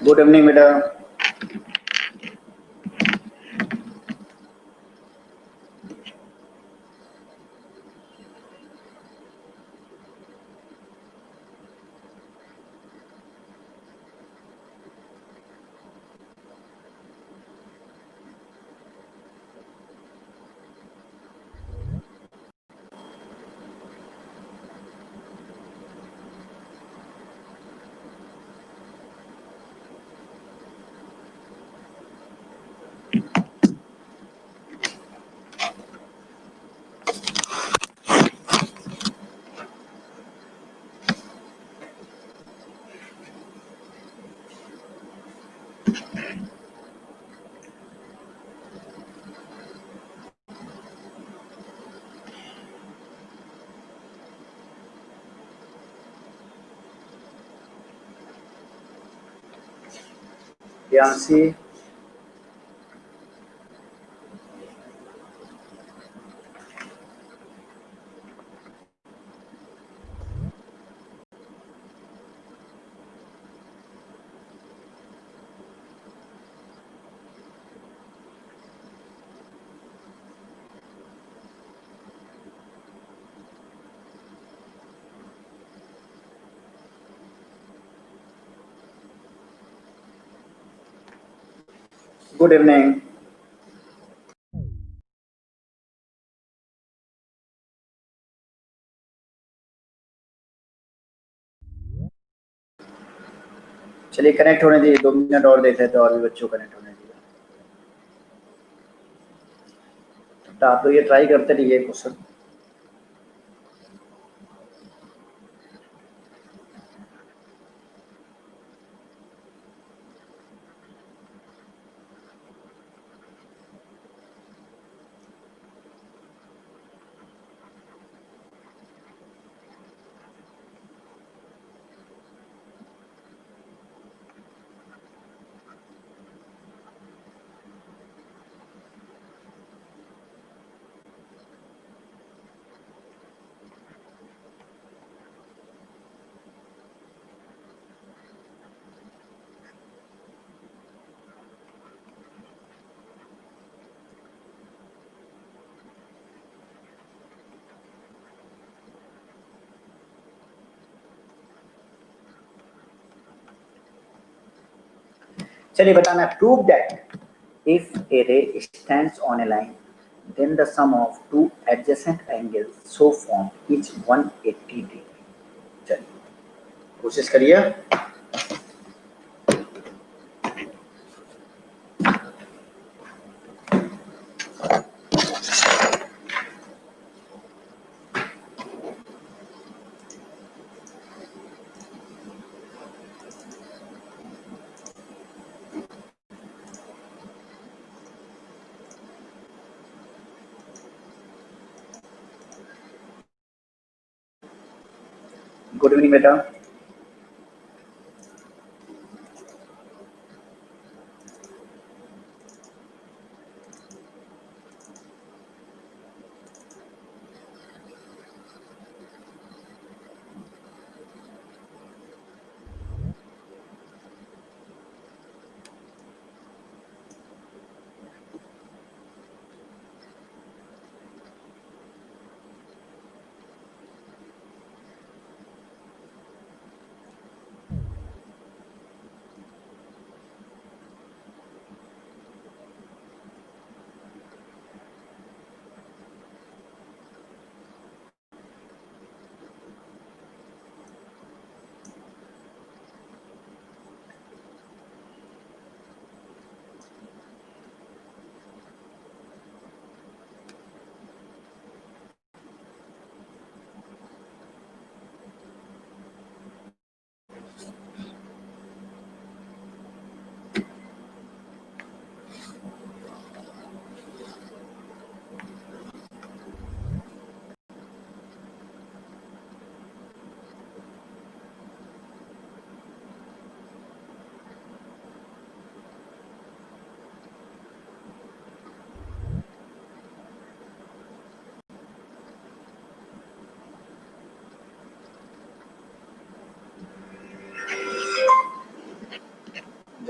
Good evening बेटा। Priyanshi, good evening. चलिए connect होने दीजिए, 2 मिनट और देख लेते हैं और भी बच्चों को कनेक्ट होने दीजिए। तो आप लोग ये ट्राई करते रहिए क्वेश्चन। चलिए बताना, प्रूव दैट इफ ए रे stands on A line then the sum of two adjacent angles so formed is 180 degree। चलिए कोशिश करिए। गुड इवनिंग बेटा।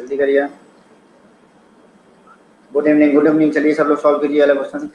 जल्दी करिए। Good evening, good evening. चलिए सब लोग सॉल्व कीजिए वाला क्वेश्चन।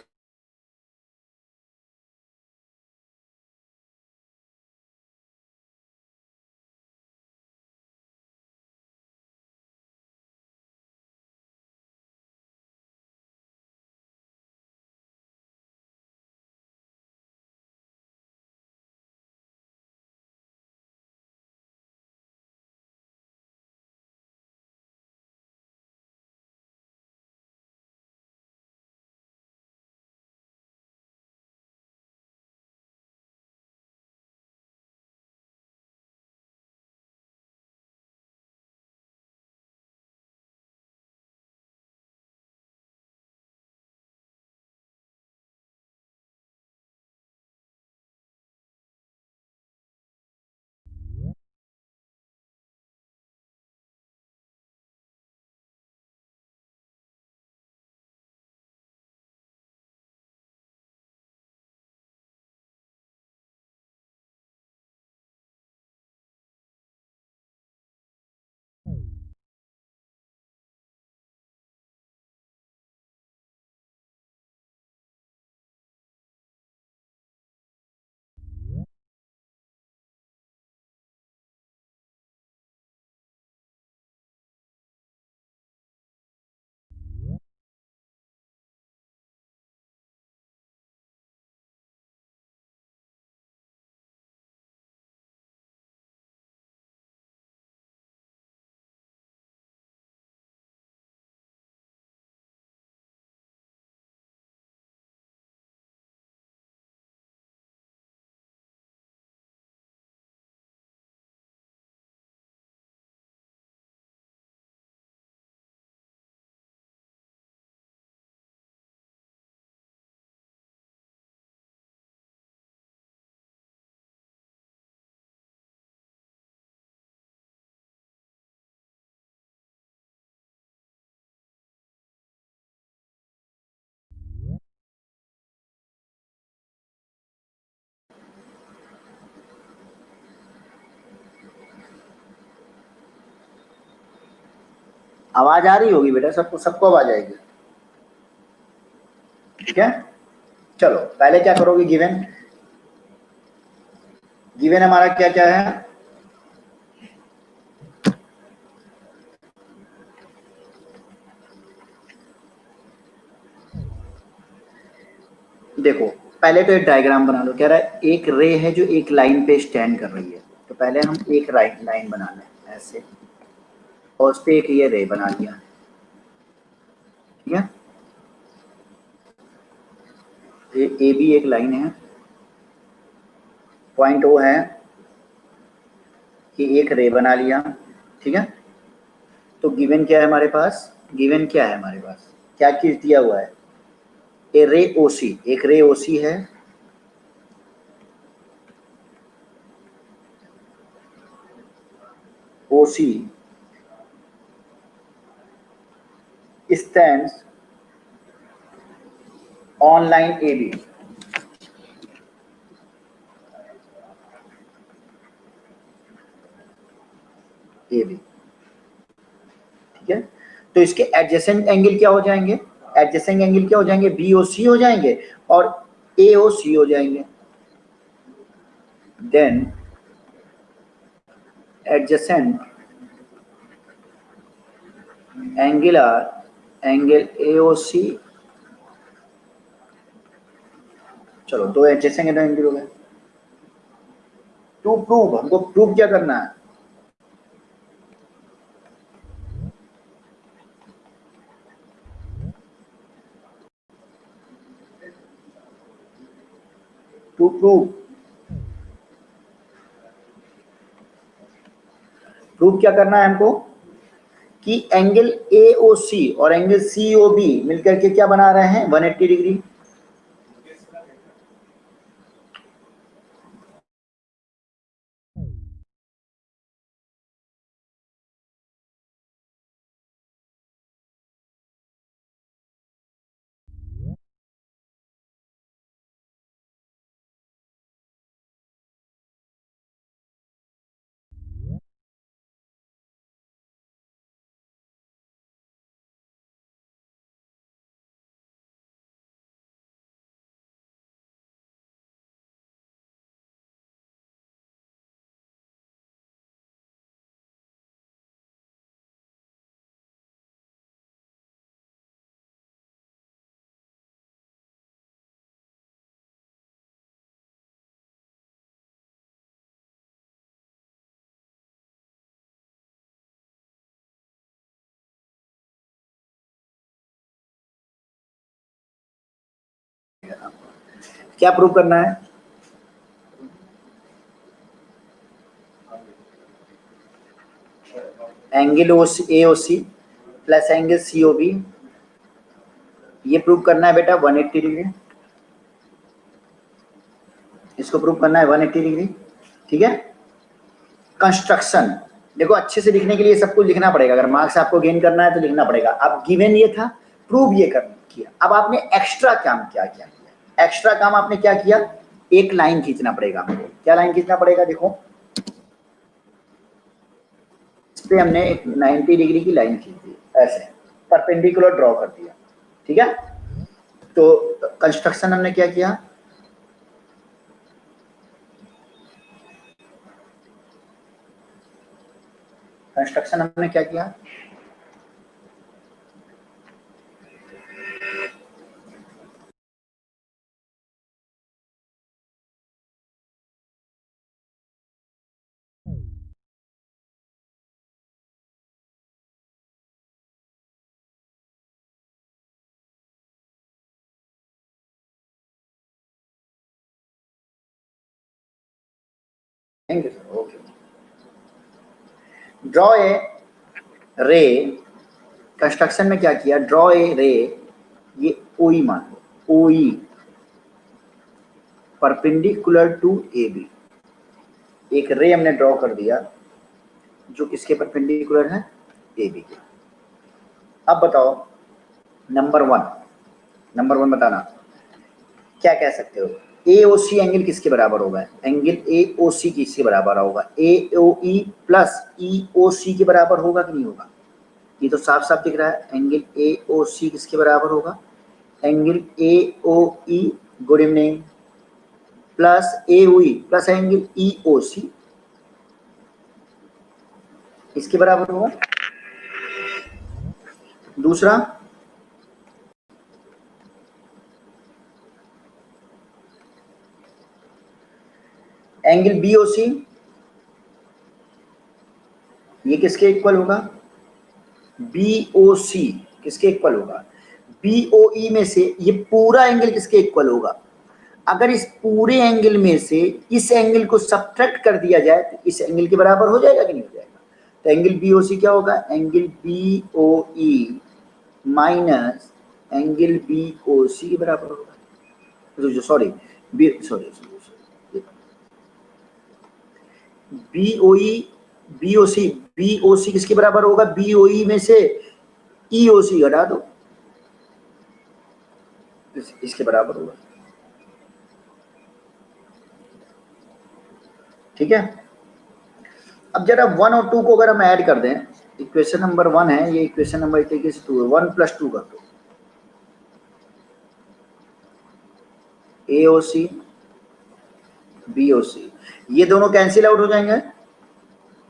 आवाज आ रही होगी बेटा, सबको सबको आवाज आएगी। ठीक है, चलो पहले क्या करोगे, गिवन गिवन हमारा क्या क्या है। देखो पहले तो एक डायग्राम बना लो। कह रहा है एक रे है जो एक लाइन पे स्टैंड कर रही है, तो पहले हम एक लाइन बना लें ऐसे, और उस पर एक ये रे बना लिया। ठीक है, ए बी एक लाइन है, पॉइंट वो है कि एक रे बना लिया। ठीक है, तो गिवन क्या है हमारे पास, गिवन क्या है हमारे पास, क्या चीज दिया हुआ है, ए रे ओसी, एक रे ओसी है, OC stands on line A B. A B, ठीक है, तो इसके एडजेसेंट एंगल क्या हो जाएंगे, एडजेसेंट एंगल क्या हो जाएंगे, बी ओ सी हो जाएंगे और ए ओ सी हो जाएंगे। Then adjacent angle are angle A O C. चलो दो एडजेसेंट एंगल हो गए। टू प्रूव, हमको प्रूव क्या करना है, टू प्रूव, प्रूव क्या करना है हमको कि एंगल ए ओ सी और एंगल सी ओ बी मिलकर के क्या बना रहे हैं, 180 डिग्री। क्या प्रूव करना है? Angle AOC plus angle COB, ये प्रूव करना है बेटा 180 डिग्री। इसको प्रूव करना है 180 डिग्री। ठीक है। कंस्ट्रक्शन देखो, अच्छे से लिखने के लिए सब कुछ लिखना पड़ेगा। अगर मार्क्स आपको गेन करना है तो लिखना पड़ेगा। अब गिवन ये था, प्रूव ये कर किया। अब आपने एक्स्ट्रा काम क्या किया? एक्स्ट्रा काम आपने क्या किया? एक लाइन खींचना पड़ेगा हमको। क्या लाइन खींचना पड़ेगा? देखो, इस पे हमने एक 90 डिग्री की लाइन खींच दी, ऐसे परपेंडिकुलर ड्रॉ कर दिया। ठीक है। तो कंस्ट्रक्शन हमने क्या किया? कंस्ट्रक्शन हमने क्या किया? ओके। ड्रॉ ए रे, कंस्ट्रक्शन में क्या किया? ड्रॉ ए रे, ये ओई मान लो, ओई परपेंडिकुलर टू AB। एक रे हमने ड्रॉ कर दिया जो किसके परपेंडिकुलर है? AB के। अब बताओ नंबर वन बताना, क्या कह सकते हो? AOC एंगल किसके बराबर होगा? एंगल AOC किसके बराबर होगा? AOE प्लस EOC के बराबर होगा कि नहीं होगा? ये तो साफ साफ दिख रहा है। एंगल AOC किसके बराबर होगा? Angle AOE, good evening, plus AOE plus angle EOC इसके बराबर होगा। दूसरा, एंगल BOC, ये किसके इक्वल होगा? BOC किसके इक्वल होगा? BOE में से ये पूरा एंगल किसके इक्वल होगा? अगर इस पूरे एंगल में से इस एंगल को सब्ट्रैक्ट कर दिया जाए तो इस एंगल के बराबर हो जाएगा कि नहीं हो जाएगा? तो एंगल BOC क्या होगा? Angle BOE minus angle BOC के बराबर होगा। सॉरी, BOC किसके बराबर होगा? BOE में से EOC घटा दो, इसके बराबर होगा। ठीक है। अब जरा 1 और 2 को अगर हम ऐड कर दें, इक्वेशन नंबर 1 है ये, इक्वेशन नंबर 2 है। 1 + 2 कर दो, AOC BOC, ये दोनों कैंसिल आउट हो जाएंगे।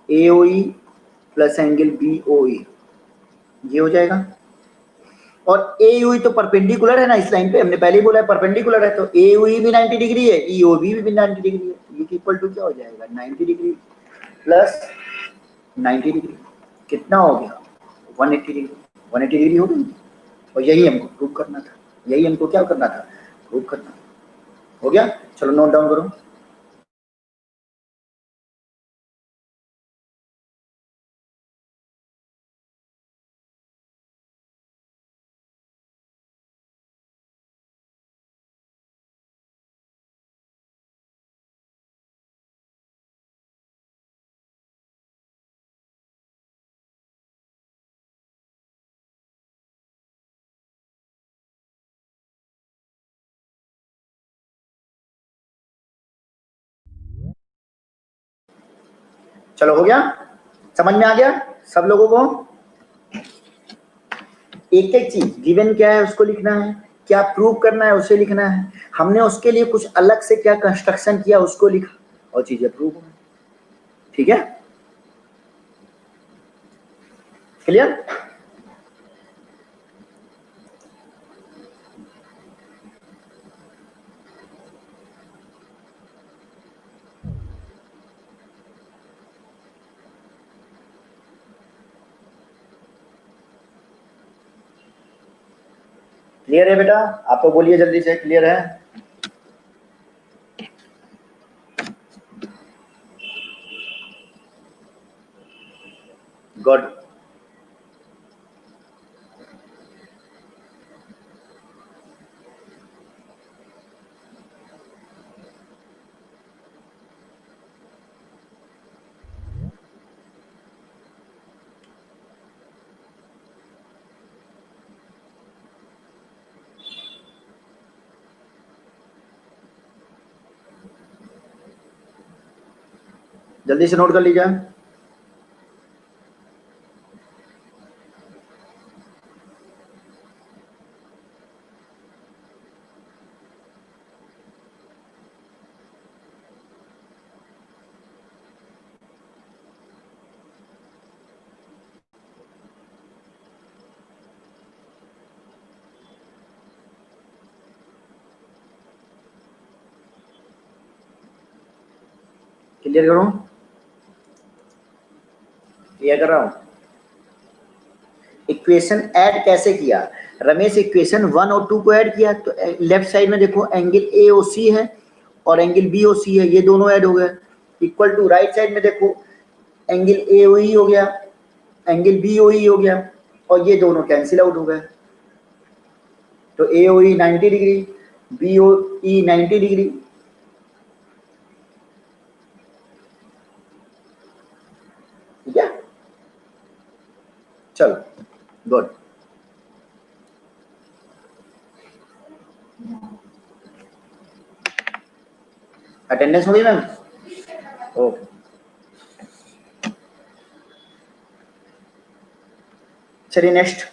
AOE प्लस एंगल BOE ये हो जाएगा। और AOE तो परपेंडिकुलर है ना इस लाइन पे, हमने पहले ही बोला है परपेंडिकुलर है, तो AOE भी 90 डिग्री है, EOB भी 90 डिग्री है। ये इक्वल टू क्या हो जाएगा? 90 डिग्री प्लस 90 डिग्री, कितना हो गया? 180 डिग्री। 180 डिग्री हो गई। और यही हमको प्रूव करना था, यही हमको क्या करना था? प्रूव करना था। हो गया। चलो नोट डाउन करो। चलो हो गया, समझ में आ गया सब लोगों को? एक एक चीज गिवन क्या है उसको लिखना है, क्या प्रूव करना है उसे लिखना है, हमने उसके लिए कुछ अलग से क्या कंस्ट्रक्शन किया उसको लिखा, और चीजें प्रूव हो। ठीक है, क्लियर? क्लियर है बेटा? आप तो बोलिए जल्दी से, क्लियर है? गुड। जल्दी से नोट कर लीजिए। क्लियर करूं? क्लियर कर रहा हूं। इक्वेशन ऐड कैसे किया? रमेश इक्वेशन 1 और 2 को ऐड किया, तो लेफ्ट साइड में देखो एंगल ए ओ सी है और एंगल बी ओ सी है, ये दोनों ऐड हो गए। इक्वल टू राइट साइड में देखो एंगल ए ओ ई हो गया, एंगल बी ओ ई हो गया, और ये दोनों कैंसिल आउट हो गए। तो ए ओ ई 90 डिग्री, बी ओ ई 90 डिग्री। ठीक है, चलो गुड। अटेंडेंस हो गई मैम? ओके, चलिए नेक्स्ट।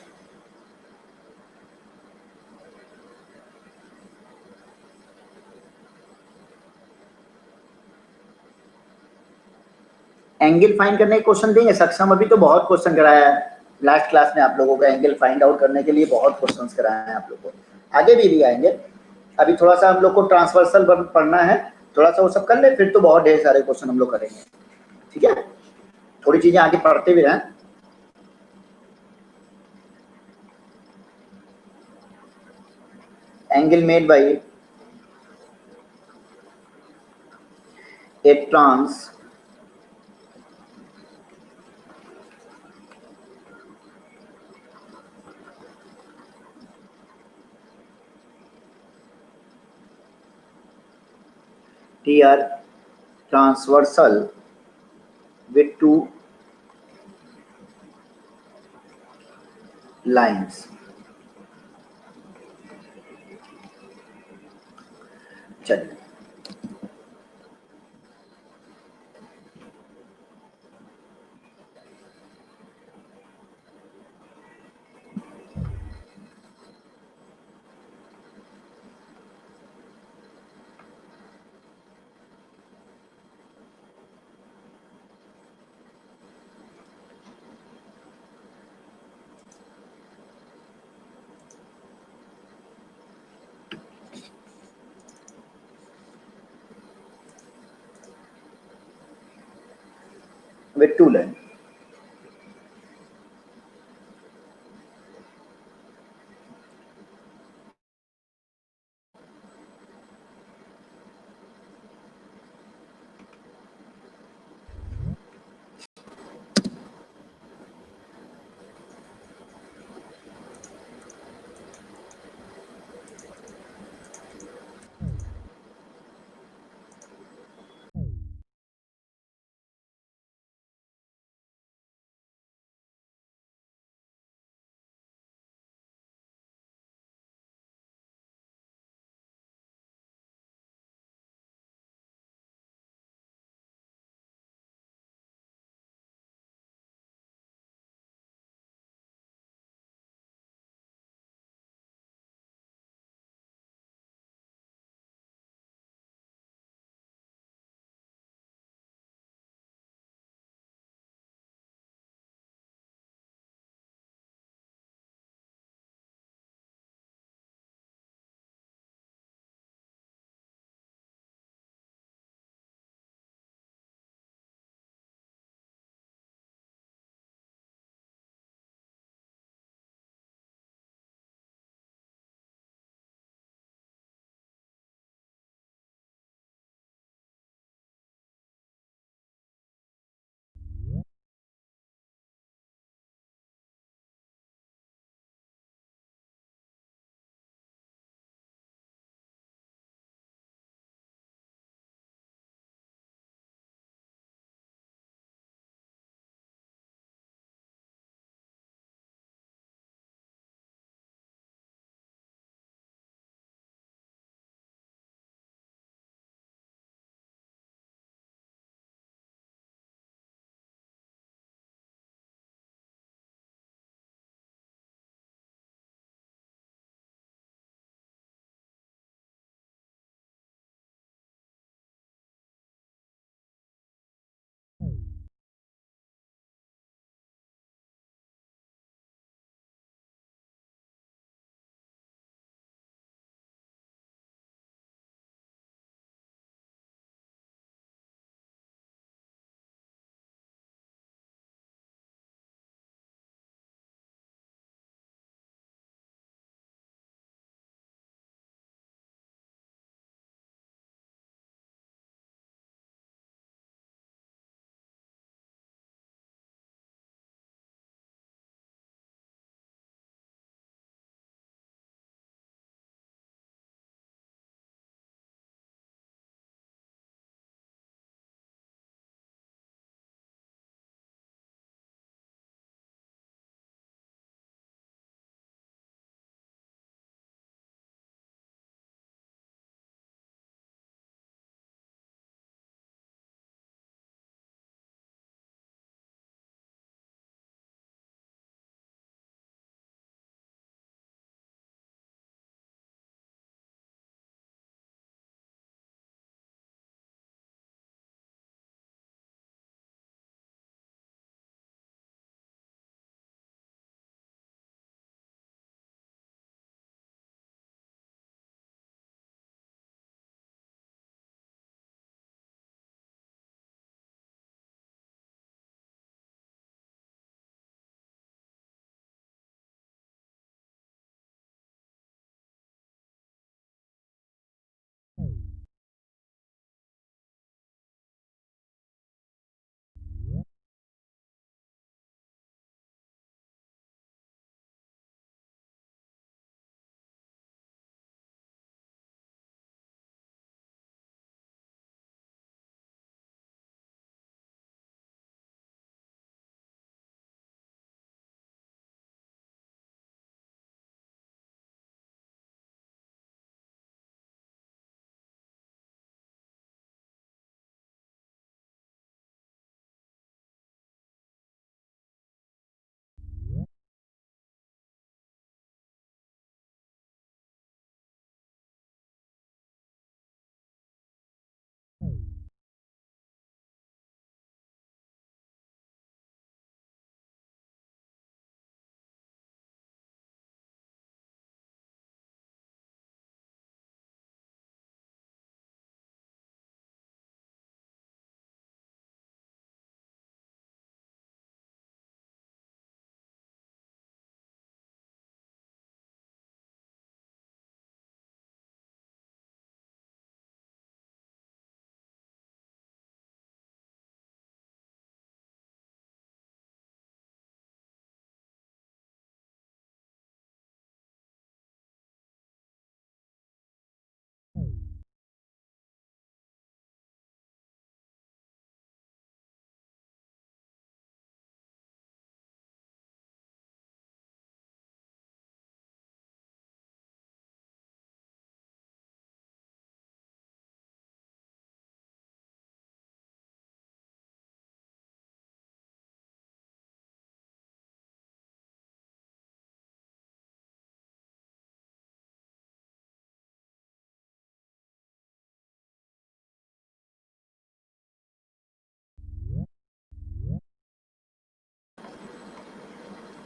एंगल फाइंड करने के क्वेश्चन देंगे सक्षम? अभी तो बहुत क्वेश्चन कराया है लास्ट क्लास में आप लोगों का, एंगल फाइंड आउट करने के लिए बहुत क्वेश्चंस कराए हैं आप लोगों को, आगे भी आएंगे। अभी थोड़ा सा हम लोग को ट्रांसवर्सल पढ़ना है, थोड़ा सा वो सब कर ले, फिर तो बहुत ढेर सारे क्वेश्चन हम लोग करेंगे। ठीक है, थोड़ी चीजें आगे पढ़ते भी रहें। Angle made by a trans T R transversal with two lines। चलिए with two lines।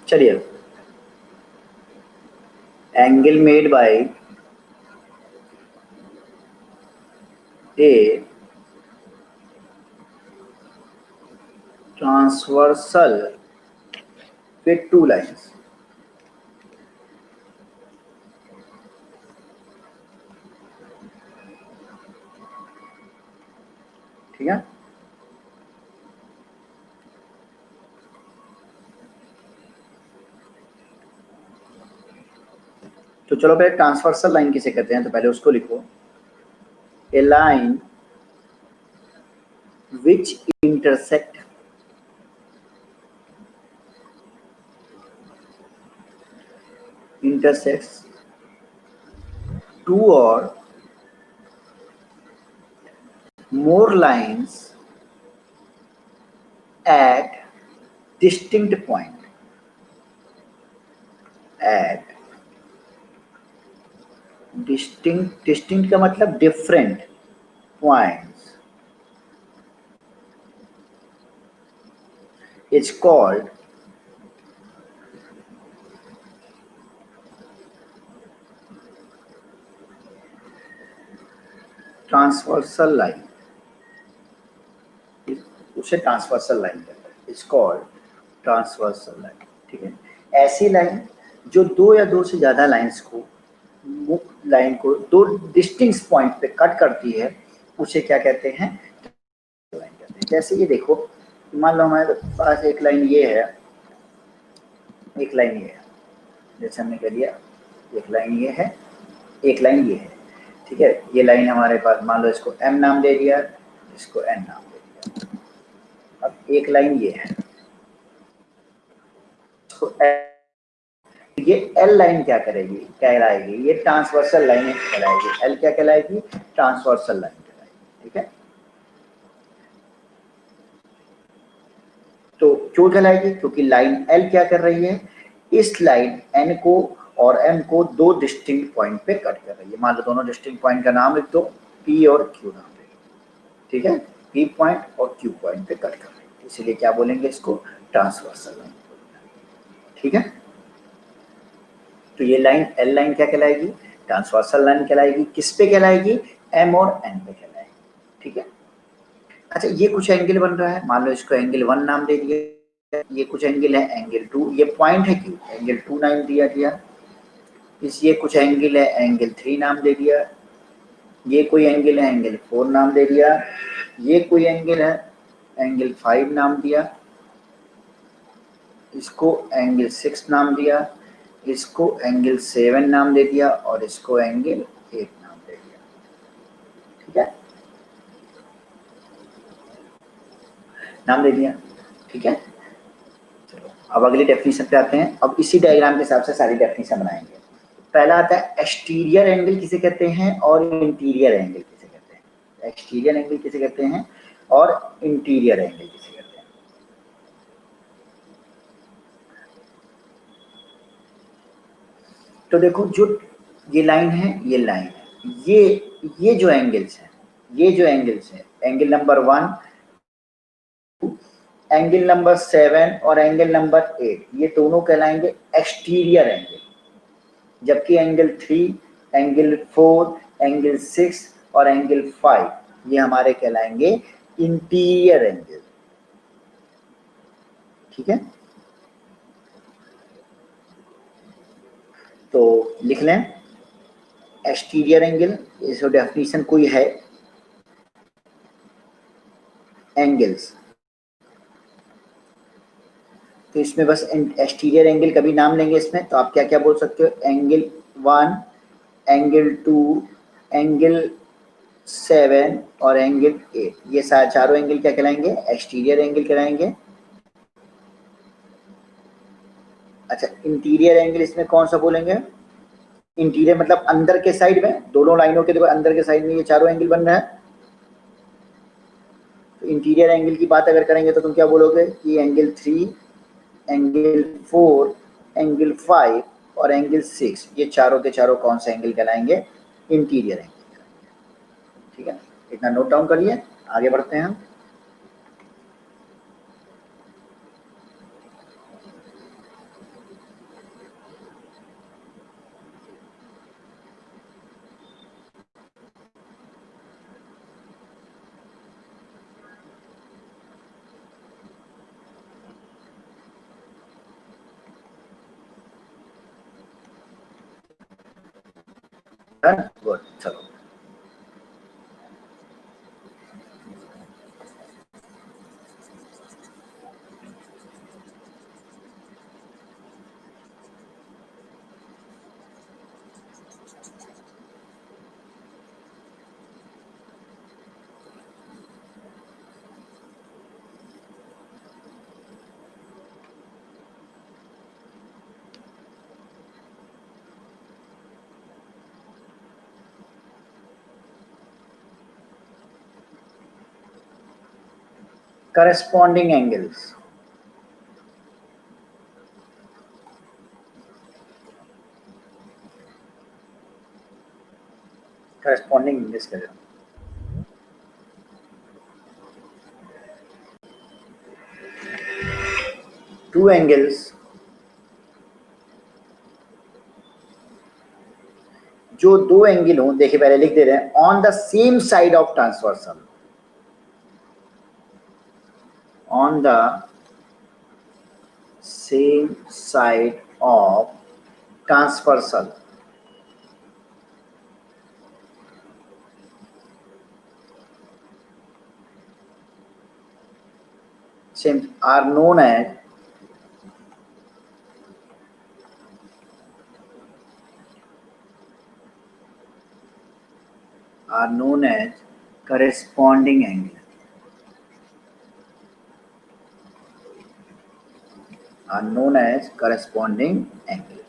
चलिए, angle made by a transversal with two lines. ठीक है, तो चलो पहले ट्रांसवर्सल लाइन किसे कहते हैं, तो पहले उसको लिखो। A line which intersects two or more lines at distinct point, at distinct का मतलब different points, is called transversal line. उसे ट्रांसवर्सल लाइन कहते हैं, इट्स कॉल्ड ट्रांसवर्सल लाइन। ठीक है, ऐसी लाइन जो दो या दो से ज्यादा लाइंस को, मुख्य लाइन को दो डिस्टिंक्ट पॉइंट पे कट करती है, उसे क्या कहते हैं, लाइन कहते हैं। जैसे ये देखो, मान लो हमारे पास एक लाइन ये है, एक लाइन ये है, जैसे हमने कह दिया एक लाइन ये है, एक लाइन ये है। ठीक है, ये लाइन हमारे पास, मान लो इसको m नाम दे दिया, इसको n नाम दे दिया। अब एक लाइन ये है, तो ये L लाइन क्या करेगी, कहलाएगी, ये ट्रांसवर्सल लाइन कहलाएगी। L क्या कहलाएगी, ट्रांसवर्सल लाइन कहलाएगी। ठीक है, तो क्यों कहलाएगी, क्योंकि लाइन L क्या कर रही है, इस लाइन N को और M को दो डिस्टिंक्ट पॉइंट पे कट कर रही है। मान लो दोनों डिस्टिंक्ट पॉइंट का नाम लिख दो, P और Q नाम दे दो। ठीक है, P पॉइंट और Q पॉइंट पे कट कर रही है, इसीलिए क्या बोलेंगे, इसको ट्रांसवर्सल लाइन। ठीक है, तो ये लाइन L लाइन क्या कहलाएगी, ट्रांसवर्सल लाइन कहलाएगी। किस पे कहलाएगी, M और N पे कहलाएगी। ठीक है, अच्छा ये कुछ एंगल बन रहा है, मान लो इसको एंगल 1 नाम दे दिया, ये कुछ एंगल है एंगल 2, ये पॉइंट है क्यों, एंगल 2 नाम दिया। इस ये कुछ एंगल है एंगल 3 नाम दे दिया, ये कोई एंगल है एंगल 4 नाम दे दिया, ये कोई एंगल है एंगल 5 नाम दिया, इसको एंगल 6 नाम दिया, इसको एंगल 7 नाम दे दिया, और इसको एंगल 8 नाम दे दिया। ठीक है, नाम दे दिया। ठीक है, चलो अब अगली डेफिनेशन पे आते हैं। अब इसी डायग्राम के हिसाब से सारी डेफिनेशन बनाएंगे। पहला आता है एक्सटीरियर एंगल किसे कहते हैं और इंटीरियर एंगल किसे कहते हैं। एक्सटीरियर एंगल किसे कहते हैं और इंटीरियर एंगल किसे कहते हैं। तो देखो, जो ये लाइन है, ये लाइन है, ये जो एंगल्स हैं, ये जो एंगल्स हैं, एंगल नंबर 1, एंगल नंबर 7 और एंगल नंबर 8, ये दोनों कहलाएंगे एक्सटीरियर एंगल। जबकि एंगल 3, एंगल 4, एंगल 6 और एंगल 5 ये हमारे कहलाएंगे इंटीरियर एंगल। ठीक है, तो लिख लें एक्सटीरियर एंगल, इसको डेफिनेशन कोई है, एंगल्स, तो इसमें बस एक्सटीरियर एंगल कभी नाम लेंगे इसमें, तो आप क्या क्या बोल सकते हो, एंगल 1, एंगल 2, एंगल 7 और एंगल 8, ये चारों एंगल क्या कहलाएंगे, एक्सटीरियर एंगल कहलाएंगे। अच्छा, इंटीरियर एंगल इसमें कौन सा बोलेंगे, इंटीरियर मतलब अंदर के साइड में, दोनों लाइनों के देखो अंदर के साइड में ये चारों एंगल बन रहा है। तो इंटीरियर एंगल की बात अगर करेंगे तो तुम क्या बोलोगे कि एंगल 3, एंगल 4, एंगल 5 और एंगल 6 ये चारों के चारों कौन से एंगल कहलाएंगे, इंटीरियर एंगल। ठीक है, इतना नोट डाउन करिए, आगे बढ़ते हैं हम। डन, गुड, चलो। Corresponding angles. Corresponding angles करें। Two angles जो दो एंगल हो, देखिए पहले लिख दे रहे हैं, on the same side of transversal, on the same side of transversal, same are known as corresponding angle, are known as corresponding angle।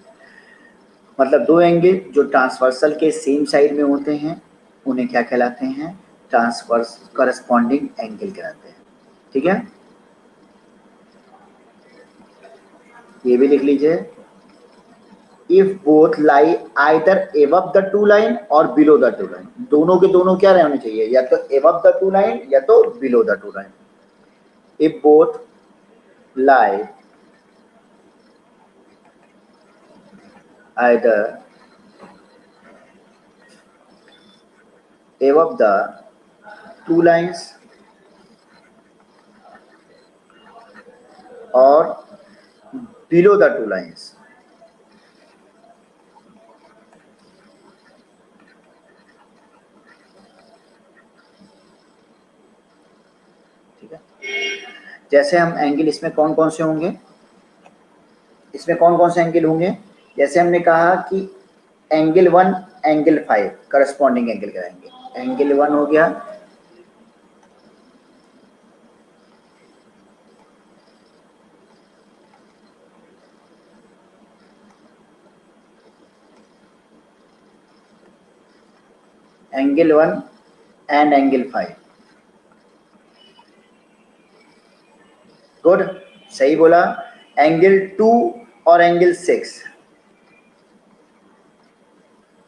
मतलब दो एंगल जो ट्रांसवर्सल के सेम साइड में होते हैं उन्हें क्या कहलाते हैं? ट्रांसवर्स करस्पॉन्डिंग एंगल कहलाते हैं। ठीक है, ये भी लिख लीजिए। If both lie either above the two line और बिलो द टू लाइन, दोनों के दोनों क्या रहने चाहिए? या तो एबव द टू लाइन या तो below the two line. If both lie either above the two lines or below the two lines, ठीक है। जैसे हम एंगल इसमें कौन कौन से होंगे, इसमें कौन कौन से एंगल होंगे? जैसे हमने कहा कि एंगल 1 एंगल 5 करस्पॉन्डिंग एंगल कराएंगे। एंगल 1 हो गया, एंगल 1 एंड एंगल 5, गुड, सही बोला। एंगल 2 और एंगल 6,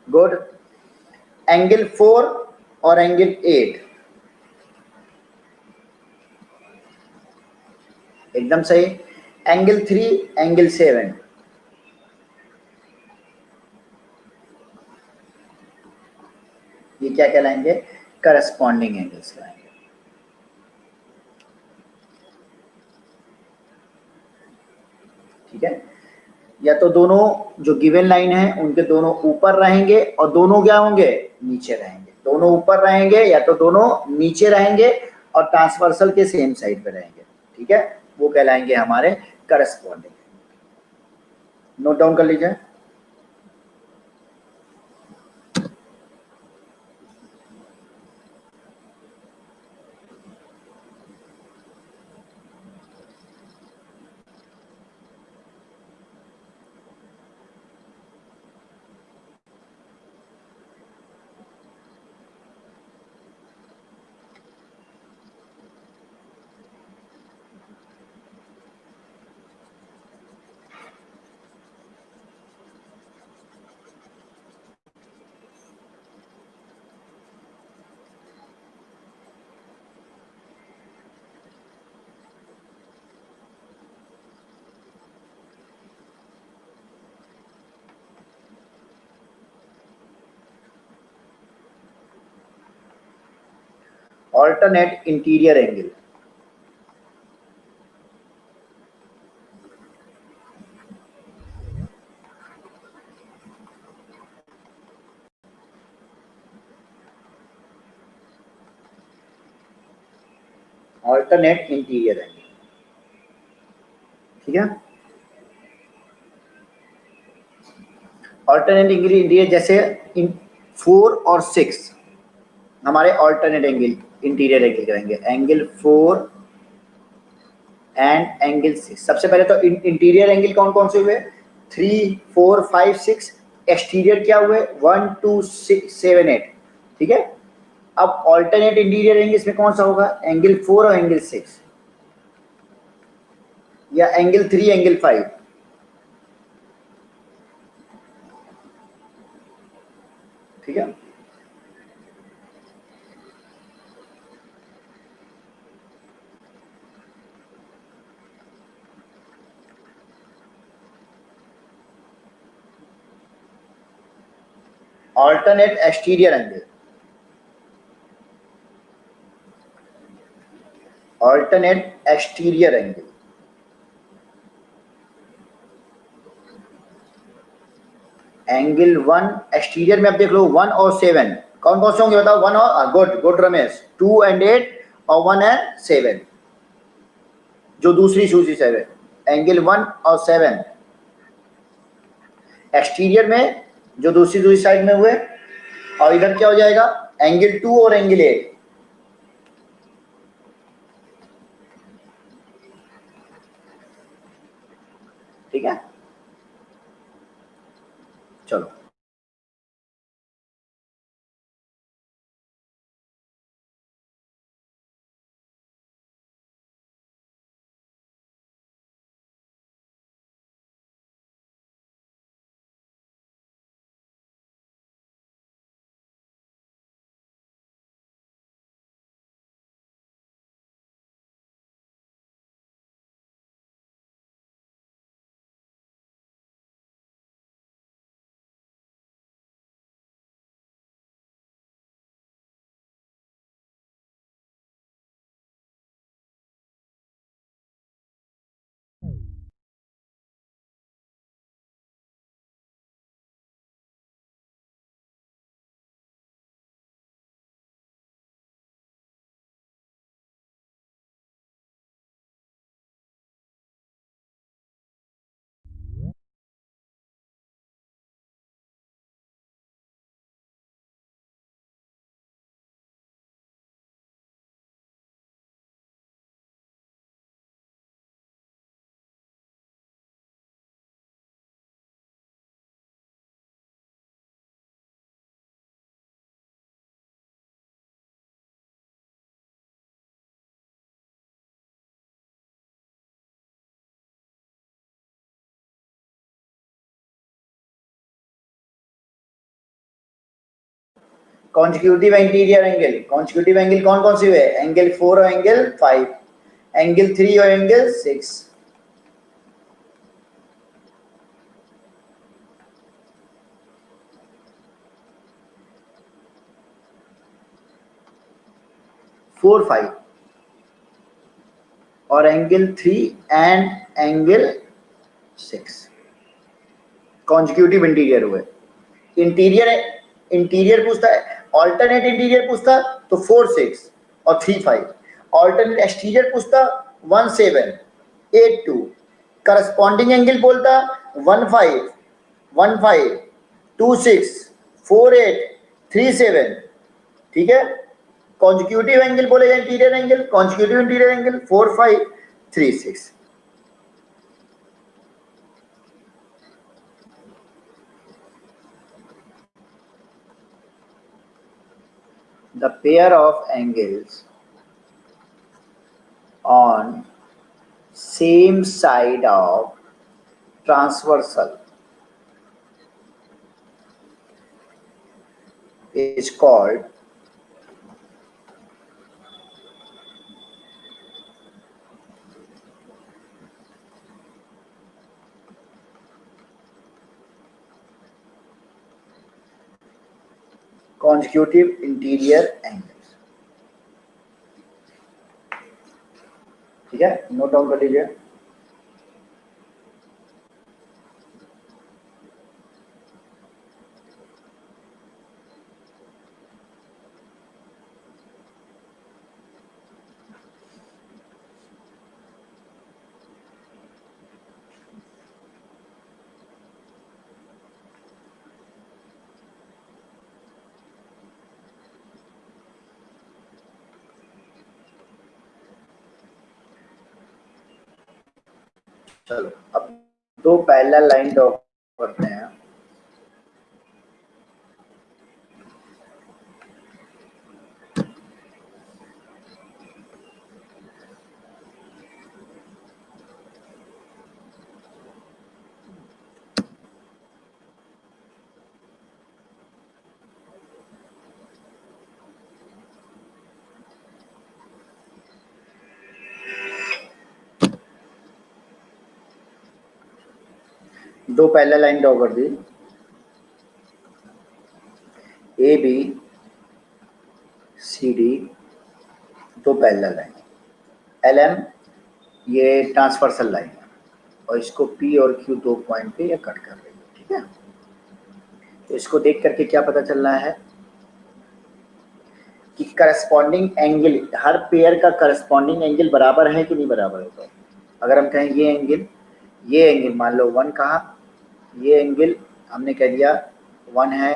गुड। एंगल 4 और एंगल 8, एकदम सही। एंगल 3 एंगल 7, ये क्या कहलाएंगे? करस्पॉन्डिंग एंगल्स कहलाएंगे। ठीक है, या तो दोनों जो गिवन लाइन है उनके दोनों ऊपर रहेंगे और दोनों क्या होंगे? नीचे रहेंगे। दोनों ऊपर रहेंगे या तो दोनों नीचे रहेंगे और ट्रांसवर्सल के सेम साइड पे रहेंगे। ठीक है, वो कहलाएंगे हमारे करस्पॉन्डिंग। नोट डाउन कर लीजिए। Alternate interior angle, alternate interior angle, ठीक है। ऑल्टरनेट इंटीरियर जैसे 4 और 6 हमारे ऑल्टरनेट एंगल इंटीरियर एंगल करेंगे, एंगल 4 एंड एंगल 6। सबसे पहले तो इंटीरियर एंगल कौन कौन से हुए, 3 4 5 6। एक्सटीरियर क्या हुए, 1 2 6 7 8, ठीक है। अब ऑल्टरनेट इंटीरियर एंगल इसमें कौन सा होगा, एंगल 4 और एंगल 6, या एंगल 3 एंगल 5, ठीक है। Alternate exterior angle, alternate exterior angle, angle 1 exterior में अब देख लो 1 और 7 कौन कौन से होंगे बताओ, 1 और गुड गुड रमेश, 2 एंड 8 और 1 एंड 7, जो दूसरी सूची 7, एंगल 1 और 7 एक्सटीरियर में जो दूसरी दूसरी साइड में हुए, और इधर क्या हो जाएगा, एंगल 2 और एंगल 8, ठीक है। चलो consecutive interior angle, consecutive angle कौन कौन से हुए, एंगल 4 और एंगल 5, एंगल 3 और एंगल 6, 4 5 और angle 3 and angle 6 consecutive interior हुए। इंटीरियर इंटीरियर पूछता है, ऑल्टरनेट इंटीरियर पूछता तो 4 6 और 3 5, ऑल्टरनेट एक्सटीरियर पूछता 1 7 8 2, करस्पॉन्डिंग एंगल बोलता 1 5 1 5 2 6 4 8 3 7, ठीक है। कॉन्जिक्यूटिव एंगल बोलेगा interior angle, consecutive interior angle 4 5 3 6। The pair of angles on same side of transversal is called consecutive interior angles, ठीक है, नोट डाउन कर लीजिए। चलो अब दो पैरेलल लाइन ड्रॉ करते हैं। दो पैरेलल लाइन ड्रॉ कर दी, ए बी सी डी, दो पैरेलल लाइन, एल एम ये ट्रांसवर्सल लाइन है और इसको पी और क्यू दो पॉइंट पे ये कट कर रही है। ठीक है, तो इसको देख करके क्या पता चल रहा है कि करस्पॉन्डिंग एंगल, हर पेयर का करस्पॉन्डिंग एंगल बराबर है कि नहीं बराबर है। तो अगर हम कहें ये एंगल मान लो 1 कहा, ये एंगल हमने कह दिया 1 है,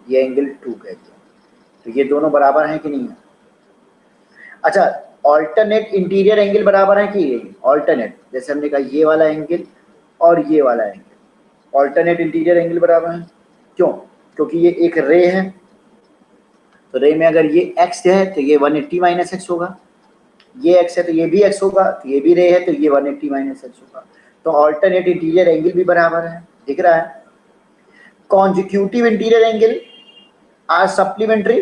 ये एंगल 2 कह दिया, तो ये दोनों बराबर हैं कि नहीं है। अच्छा, ऑल्टरनेट इंटीरियर एंगल बराबर है कि ऑल्टरनेट, जैसे हमने कहा ये वाला एंगल और ये वाला एंगल, ऑल्टरनेट इंटीरियर एंगल बराबर है। क्यों? क्योंकि ये एक रे है, तो रे में अगर ये x है तो ये 180 माइनस एक्स होगा, ये x है तो ये भी x होगा, तो ये भी रे है तो ये 180 माइनस एक्स होगा, तो ऑल्टरनेट इंटीरियर एंगल भी बराबर है। दिख रहा है? Consecutive interior angle are supplementary.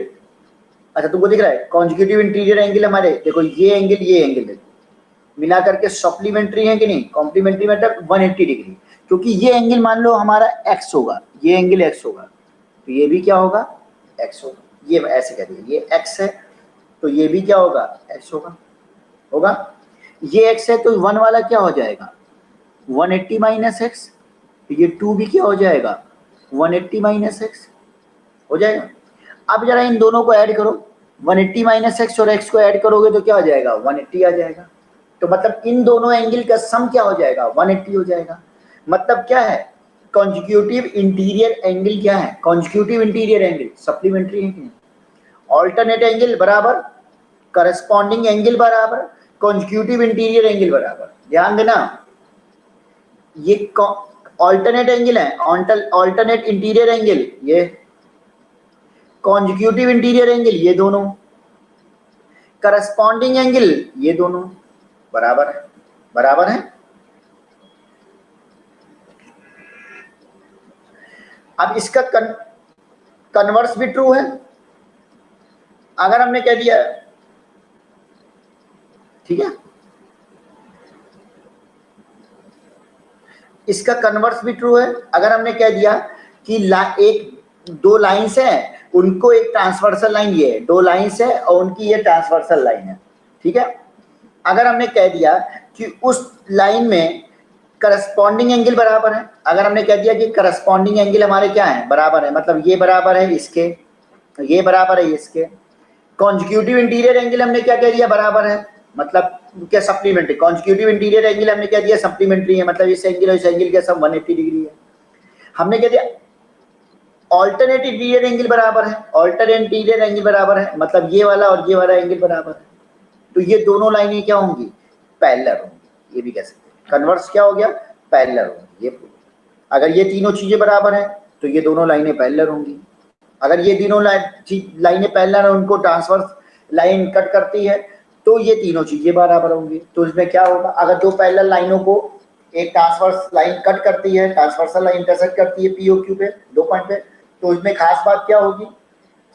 अच्छा, तुमको दिख रहा है कॉन्जिक्यूटिव इंटीरियर एंगल हमारे, देखो ये एंगल देखो मिला करके सप्लीमेंट्री है कि नहीं, कॉम्प्लीमेंट्री मतलब 180 डिग्री, क्योंकि ये एंगल मान लो हमारा x होगा, ये एंगल x होगा, तो ये भी क्या होगा, x होगा। ये ऐसे करिए, ये x है तो ये भी क्या होगा, x होगा। ये x है तो 1 वाला क्या हो जाएगा, 180 माइनस एक्स, तो ये 2 भी क्या हो जाएगा, 180 माइनस एक्स हो जाएगा। अब जरा इन दोनों को ऐड करो, 180 माइनस एक्स और x को ऐड करोगे तो क्या हो जाएगा, 180 आ जाएगा। तो मतलब इन दोनों एंगल का सम क्या हो जाएगा, 180 हो जाएगा। मतलब क्या है, कॉन्जिक्यूटिव इंटीरियर एंगल क्या है, कॉन्जिक्यूटिव इंटीरियर एंगल सप्लीमेंट्री है कि नहीं, ऑल्टरनेट एंगल बराबर, करस्पॉन्डिंग एंगल बराबर, कॉन्जिक्यूटिव इंटीरियर एंगल बराबर। ध्यान देना, ये ऑल्टरनेट एंगल है, ऑल्टरनेट इंटीरियर एंगल ये, कॉन्जिक्यूटिव इंटीरियर एंगल ये दोनों, करस्पॉन्डिंग एंगल ये दोनों बराबर है। अब इसका कन्वर्स भी ट्रू है। अगर हमने कह दिया, ठीक है, इसका कन्वर्स भी ट्रू है। अगर हमने कह दिया कि एक दो लाइंस है, उनको एक ट्रांसवर्सल लाइन, ये दो लाइंस है और उनकी ये ट्रांसवर्सल लाइन है, ठीक है। अगर हमने कह दिया कि उस लाइन में करस्पॉन्डिंग एंगल बराबर है, अगर हमने कह दिया कि करस्पॉन्डिंग एंगल हमारे क्या है, बराबर है, मतलब ये बराबर है इसके, ये बराबर है इसके। कॉन्जिक्यूटिव इंटीरियर एंगल हमने क्या कह दिया, बराबर है, मतलब क्या सप्लीमेंट्री, कॉन्जिक्यूटिव इंटीरियर एंगल हमने क्या दिया, सप्लीमेंट्री है, मतलब इस एंगल और इस एंगल के सब 180 डिग्री है। हमने कह दिया ऑल्टरनेट इंटीरियर एंगल बराबर है, ऑल्टरनेट इंटीरियर एंगल बराबर है, मतलब ये वाला और ये वाला एंगल बराबर है, तो ये दोनों लाइनें क्या होंगी, पैरेलल होंगी, ये भी कह सकते हैं। कन्वर्स क्या हो गया, पैरेलल होंगी। ये अगर ये तीनों चीजें बराबर हैं तो ये दोनों लाइनें पैरेलल होंगी। अगर ये तीनों लाइनें पैरेलल हैं, उनको ट्रांसवर्स लाइन कट करती है, तो ये तीनों चीजें बराबर होंगी। तो इसमें क्या होगा, अगर दो पैरेलल लाइनों को एक ट्रांसवर्स लाइन कट करती है, ट्रांसवर्सल लाइन इंटरसेक्ट करती है पी ओ क्यू पे, दो पॉइंट पे, तो इसमें खास बात क्या होगी,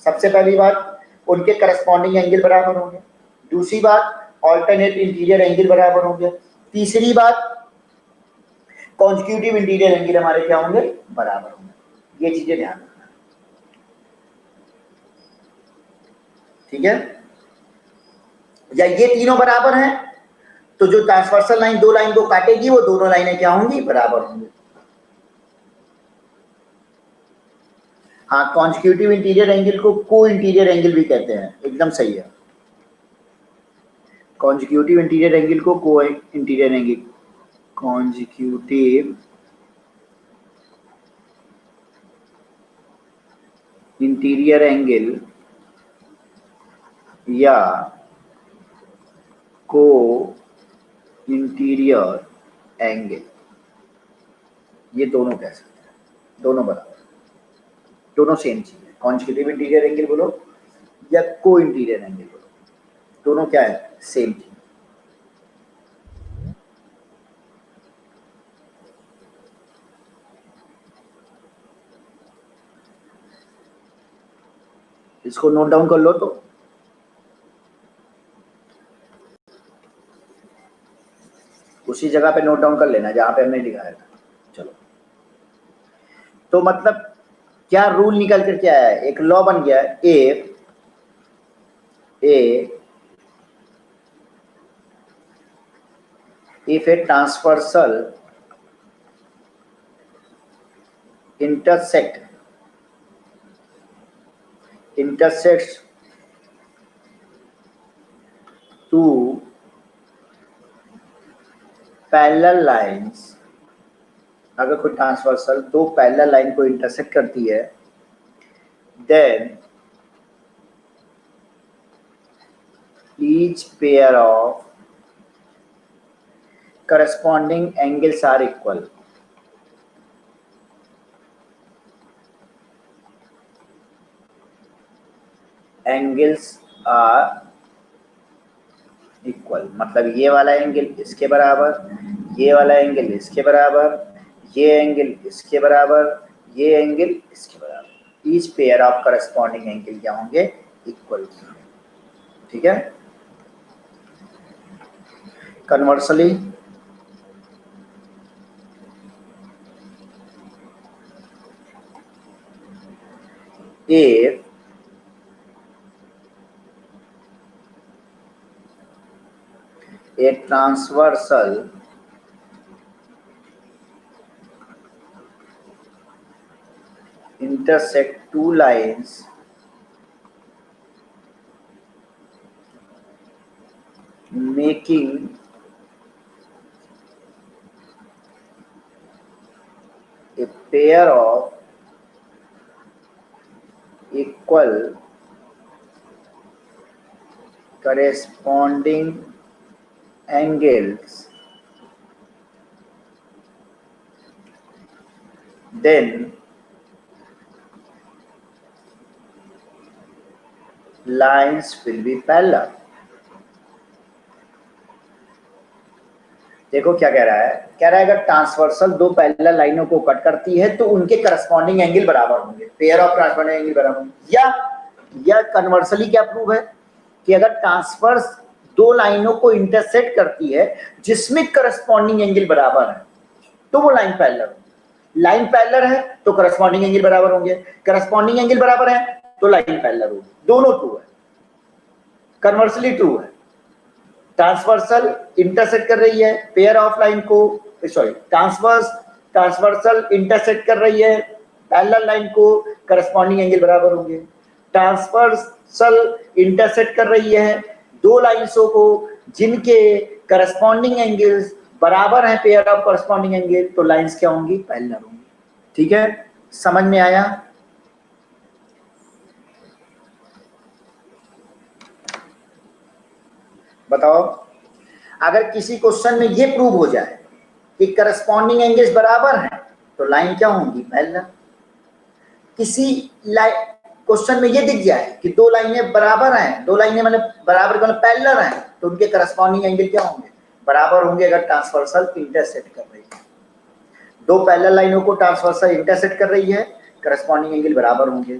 सबसे पहली बात उनके करस्पॉन्डिंग एंगल बराबर होंगे, दूसरी बात ऑल्टरनेट इंटीरियर एंगल बराबर होंगे, तीसरी बात कॉन्जिक्यूटिव इंटीरियर एंगल हमारे क्या होंगे, बराबर होंगे। ये चीजें ध्यान रखना, ठीक है। या ये तीनों बराबर हैं तो जो ट्रांसवर्सल लाइन दो लाइन को काटेगी वो दोनों लाइनें क्या होंगी, बराबर होंगी। हाँ, कॉन्जिक्यूटिव इंटीरियर एंगल को को इंटीरियर एंगल भी कहते हैं, एकदम सही है। कॉन्जिक्यूटिव इंटीरियर एंगल को को interior angle, consecutive interior angle या को इंटीरियर एंगल, ये दोनों कह सकते हैं, दोनों बराबर, दोनों सेम चीज है। कॉन्जिक्यूटिव इंटीरियर एंगल बोलो या को इंटीरियर एंगल बोलो, दोनों क्या है, सेम चीज। इसको नोट डाउन कर लो, तो उसी जगह पे नोट डाउन कर लेना जहां पे हमने लिखा है। चलो, तो मतलब क्या रूल निकल कर के आया है, एक लॉ बन गया है, ए if a transversal intersects two parallel lines, अगर कोई ट्रांसवर्सल दो पैरेलल लाइन को इंटरसेक्ट करती है, then each pair of corresponding angles are equal. Angles are equal, मतलब ये वाला एंगल इसके बराबर, ये वाला एंगल इसके बराबर, ये एंगल इसके बराबर, ये एंगल इसके बराबर। Each pair of corresponding angle क्या होंगे, इक्वल। ठीक है। Conversely if a transversal intersect two lines making a pair of equal corresponding angles, then lines will be parallel. देखो क्या कह रहा है, कह रहा है अगर ट्रांसवर्सल दो पैरेलल लाइनों को कट करती है तो उनके करस्पॉन्डिंग एंगल बराबर होंगे, पेयर ऑफ करस्पॉन्डिंग एंगल बराबर होंगे। या कन्वर्सली क्या प्रूव है कि अगर ट्रांसवर्स दो लाइनों को इंटरसेक्ट करती है जिसमें करस्पॉन्डिंग एंगल बराबर है तो वो लाइन पैरेलल होगी। लाइन पैरेलल है तो करस्पॉन्डिंग एंगल बराबर होंगे, करस्पॉन्डिंग एंगल बराबर है तो लाइन पैरेलल होगी। दोनों ट्रू है, कन्वर्सली ट्रू है। ट्रांसवर्सल इंटरसेक्ट कर रही है पेयर ऑफ लाइन को, सॉरी ट्रांसवर्सल इंटरसेक्ट कर रही है पैरेलल लाइन को, करस्पॉन्डिंग एंगल बराबर होंगे। ट्रांसवर्सल इंटरसेक्ट कर रही है दो लाइंसों को जिनके करस्पॉन्डिंग एंगल्स बराबर हैं, पेयर ऑफ करस्पॉन्डिंग एंगल, तो लाइंस क्या होंगी, पैरेलल होंगी। ठीक है, समझ में आया। बताओ, अगर किसी क्वेश्चन में ये प्रूव हो जाए कि करस्पॉन्डिंग एंगल्स बराबर हैं तो लाइन क्या होंगी, पैरेलल। किसी क्वेश्चन में ये दिख जाए कि दो लाइनें बराबर हैं, दो लाइनें मतलब बराबर मतलब पैरेलल हैं, तो उनके करस्पॉन्डिंग एंगल क्या होंगे, बराबर होंगे अगर ट्रांसवर्सल इंटरसेक्ट कर रही है। दो पैरेलल लाइनों को ट्रांसवर्सल इंटरसेक्ट कर रही है, करस्पॉन्डिंग एंगल बराबर होंगे।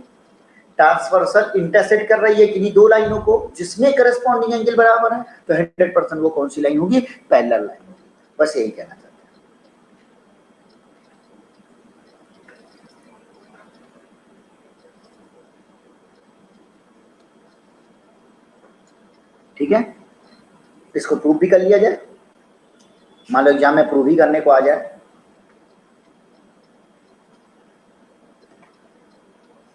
ट्रांसवर्सल इंटरसेक्ट कर रही है किन्हीं दो लाइनों को जिसमें करस्पॉन्डिंग एंगल बराबर है, तो 100% वो कौन सी लाइन होगी, पैरेलल लाइन होगी। बस यही कहना चाहते हैं। ठीक है, इसको प्रूव भी कर लिया जाए। मान लो एग्जाम में प्रूव ही करने को आ जाए,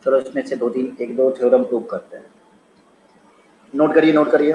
चलो इसमें से एक दो थ्योरम प्रूव करते हैं। नोट करिए, नोट करिए।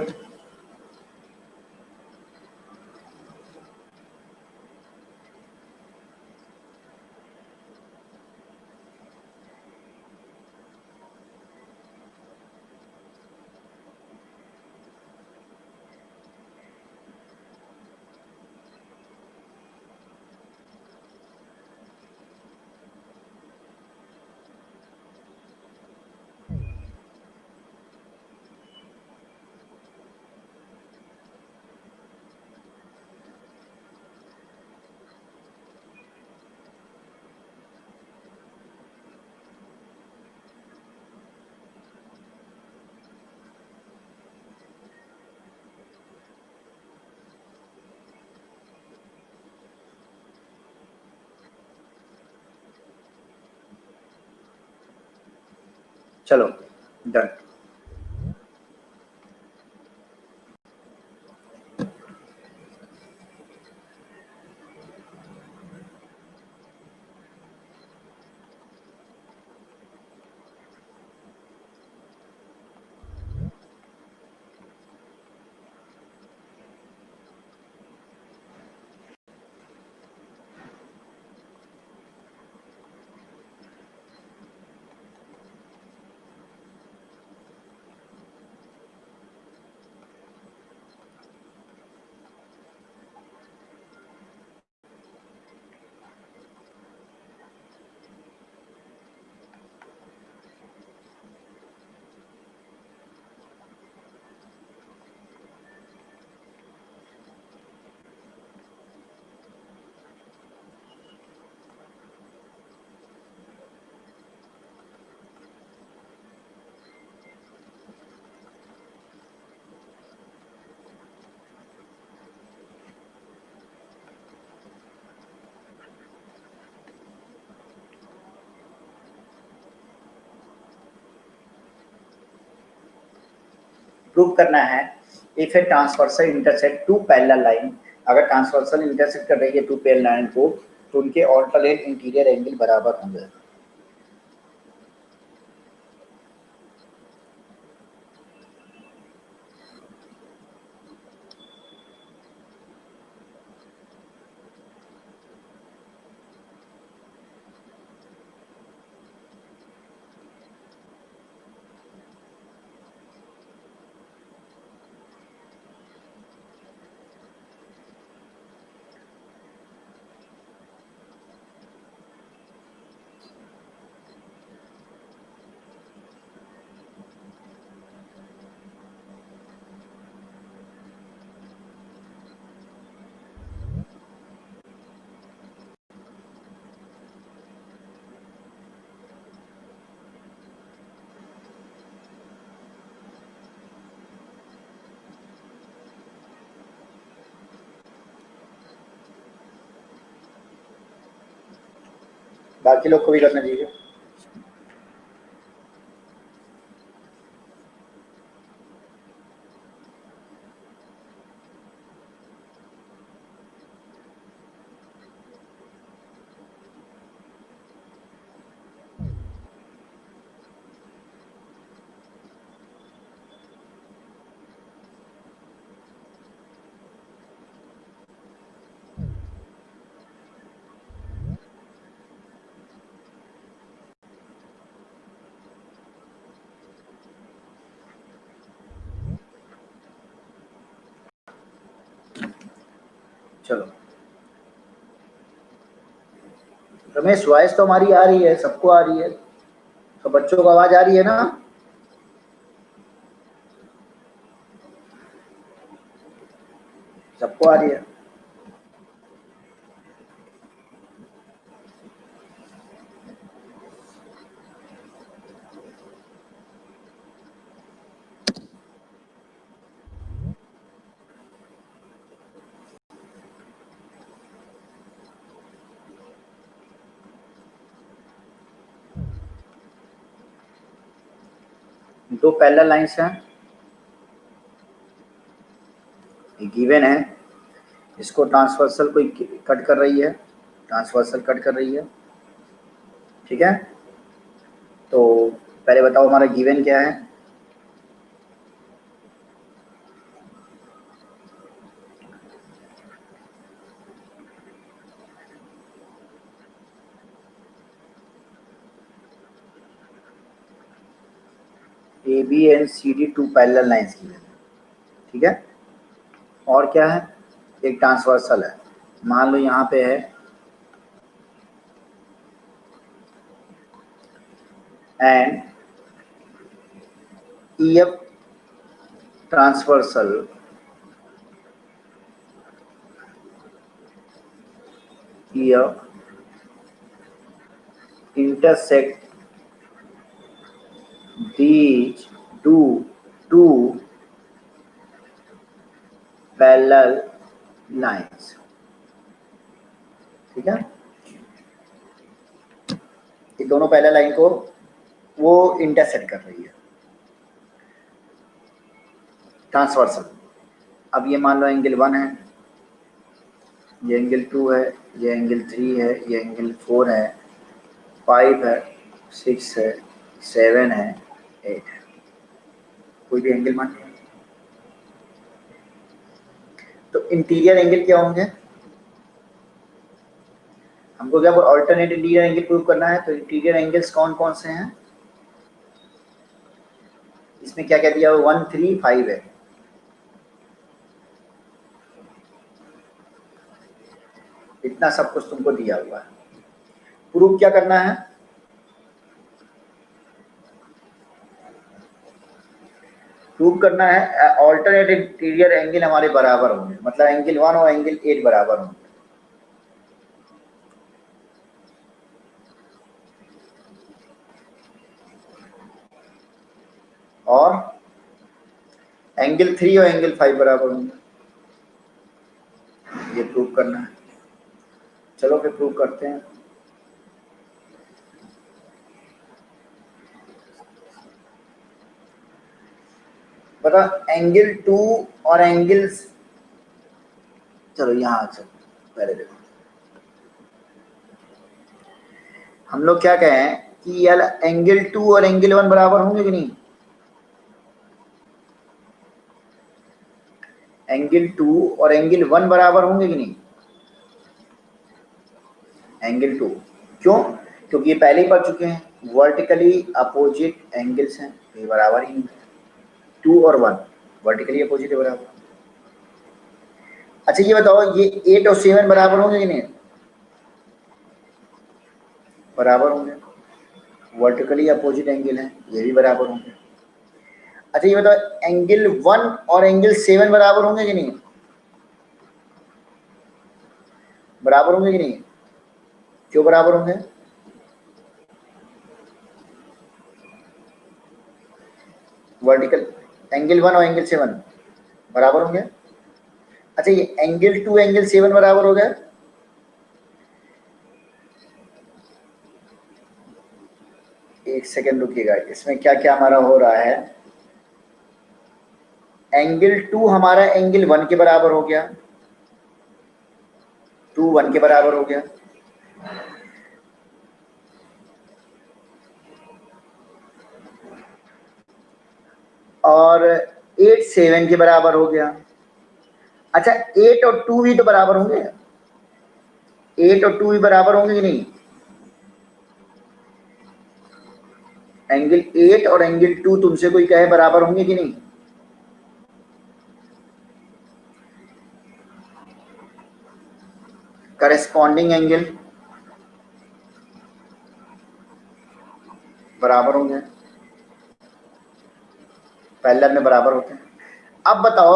चलो डन। प्रूव करना है if a transversal intersect two parallel line, अगर ट्रांसवर्सल इंटरसेक्ट कर रही है टू पैरेलल लाइन को तो उनके ऑल्टरनेट इंटीरियर एंगल बराबर होंगे। बाकी लोग को भी करना चाहिए। चलो रमेश, वॉइस तो हमारी आ रही है, सबको आ रही है, तो बच्चों को आवाज आ रही है ना? सबको आ रही है। दो पैरेलल लाइंस हैं, गिवन है, इसको ट्रांसवर्सल कोई कट कर रही है, ट्रांसवर्सल कट कर रही है, ठीक है। तो पहले बताओ हमारा गिवन क्या है? A B and C D two parallel lines की है, ठीक है। और क्या है? एक ट्रांसवर्सल है, मान लो यहाँ पे है and E F transversal E F intersect these two parallel lines, ठीक है। ये दोनों पैरेलल लाइन को वो इंटरसेक्ट कर रही है, ट्रांसवर्सल। अब ये मान लो एंगल 1 है, ये एंगल 2 है, ये एंगल 3 है, ये एंगल 4 है, 5 है, 6 है, 7 है, 8 है, कोई भी एंगल मान लिया। तो इंटीरियर एंगल क्या होंगे, हमको क्या ऑल्टरनेट इंटीरियर एंगल प्रूव करना है। तो इंटीरियर एंगल्स कौन कौन से हैं, इसमें क्या क्या दिया हुआ, 1 3 5 है। इतना सब कुछ तुमको दिया हुआ है। प्रूव क्या करना है, प्रूव करना है ऑल्टरनेट इंटीरियर एंगल हमारे बराबर होंगे, मतलब एंगल 1 और एंगल 8 बराबर होंगे। और एंगल 3 और एंगल 5 बराबर होंगे, ये प्रूव करना है। चलो फिर प्रूव करते हैं। बता एंगल 2 और एंगल्स, चलो यहाँ चलो पहले देखो, हम लोग क्या कहें कि यार एंगल 2 और एंगल 1 बराबर होंगे कि नहीं, एंगल 2 और एंगल 1 बराबर होंगे कि नहीं, एंगल 2, क्यों, क्योंकि ये पहले ही पढ़ चुके हैं, वर्टिकली अपोजिट एंगल्स हैं, ये बराबर ही हैं, 2 और 1 वर्टिकली अपोजिट है, बराबर। अच्छा ये बताओ ये 8 और 7 बराबर होंगे कि नहीं, बराबर होंगे, वर्टिकली अपोजिट एंगल है, ये भी बराबर होंगे। अच्छा ये बताओ एंगल 1 और एंगल 7 बराबर होंगे कि नहीं, बराबर होंगे कि नहीं, क्यों बराबर होंगे, वर्टिकल एंगल 1 और एंगल 7 बराबर होंगे। अच्छा ये एंगल 2 एंगल 7 बराबर हो गया, एक सेकेंड रुकिएगा, इसमें क्या क्या हमारा हो रहा है, एंगल 2 हमारा एंगल 1 के बराबर हो गया, 2 1 के बराबर हो गया, और 8 7 के बराबर हो गया। अच्छा 8 और 2 भी तो बराबर होंगे, 8 और 2 भी बराबर होंगे कि नहीं, एंगल 8 और एंगल 2 तुमसे कोई कहे बराबर होंगे कि नहीं, करेस्पॉन्डिंग एंगल बराबर होंगे, पैरेलल में बराबर होते हैं। अब बताओ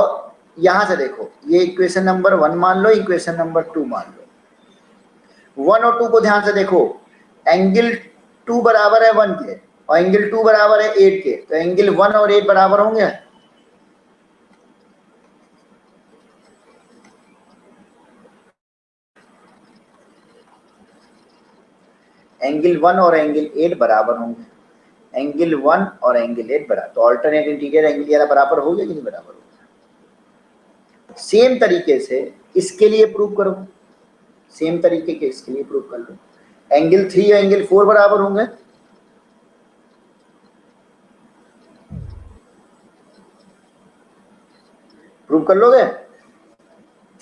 यहां से देखो, ये इक्वेशन नंबर 1 मान लो, इक्वेशन नंबर 2 मान लो, 1 और 2 को ध्यान से देखो, एंगल 2 बराबर है 1 के और एंगल 2 बराबर है 8 के, तो एंगल 1 और 8 बराबर होंगे, एंगल 1 और एंगल 8 बराबर होंगे, एंगल 1 और एंगल 8 बराबर, तो अल्टरनेट इंटीरियर एंगल यार बराबर हो गया कि नहीं, बराबर हो गया। सेम तरीके से इसके लिए प्रूव करो, सेम तरीके के इसके लिए प्रूव कर लो, एंगल 3 और एंगल 4 बराबर होंगे, प्रूव कर लोगे,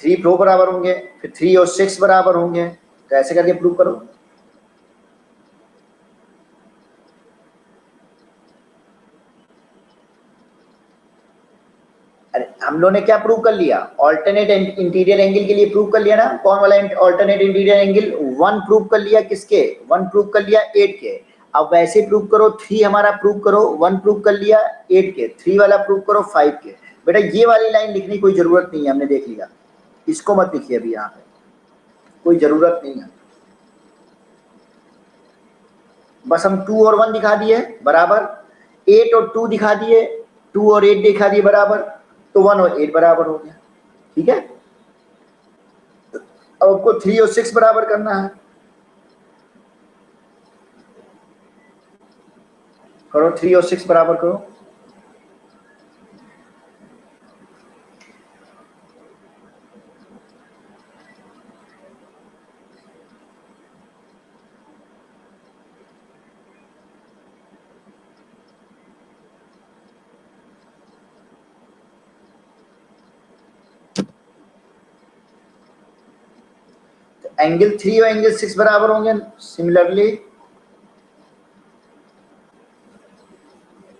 3 4 बराबर होंगे, फिर 3 और 6 बराबर होंगे, तो ऐसे करके प्रूव करो। अरे हम लोग ने क्या प्रूव कर लिया, ऑल्टरनेट इंटीरियर एंगल के लिए प्रूव कर लिया ना, कौन वाला ऑल्टरनेट इंटीरियर एंगल, 1 प्रूव कर लिया, किसके 1 प्रूव कर लिया 8 के। अब वैसे प्रूव करो 3 हमारा प्रूव करो, 1 प्रूव कर लिया 8 के, 3 वाला प्रूव करो 5 के। बेटा ये वाली लाइन लिखने की कोई जरूरत नहीं है, हमने देख लिया, इसको मत लिखिए अभी, यहाँ पे कोई जरूरत नहीं है, बस हम 2 और 1 दिखा दिए बराबर, 8 और 2 दिखा दिए, 2 और 8 दिखा दिए बराबर, तो 1 और 8 बराबर हो गया, ठीक है। अब आपको 3 और 6 बराबर करना है, करो 3 और 6 बराबर करो। एंगल 3 और एंगल 6 बराबर होंगे। Similarly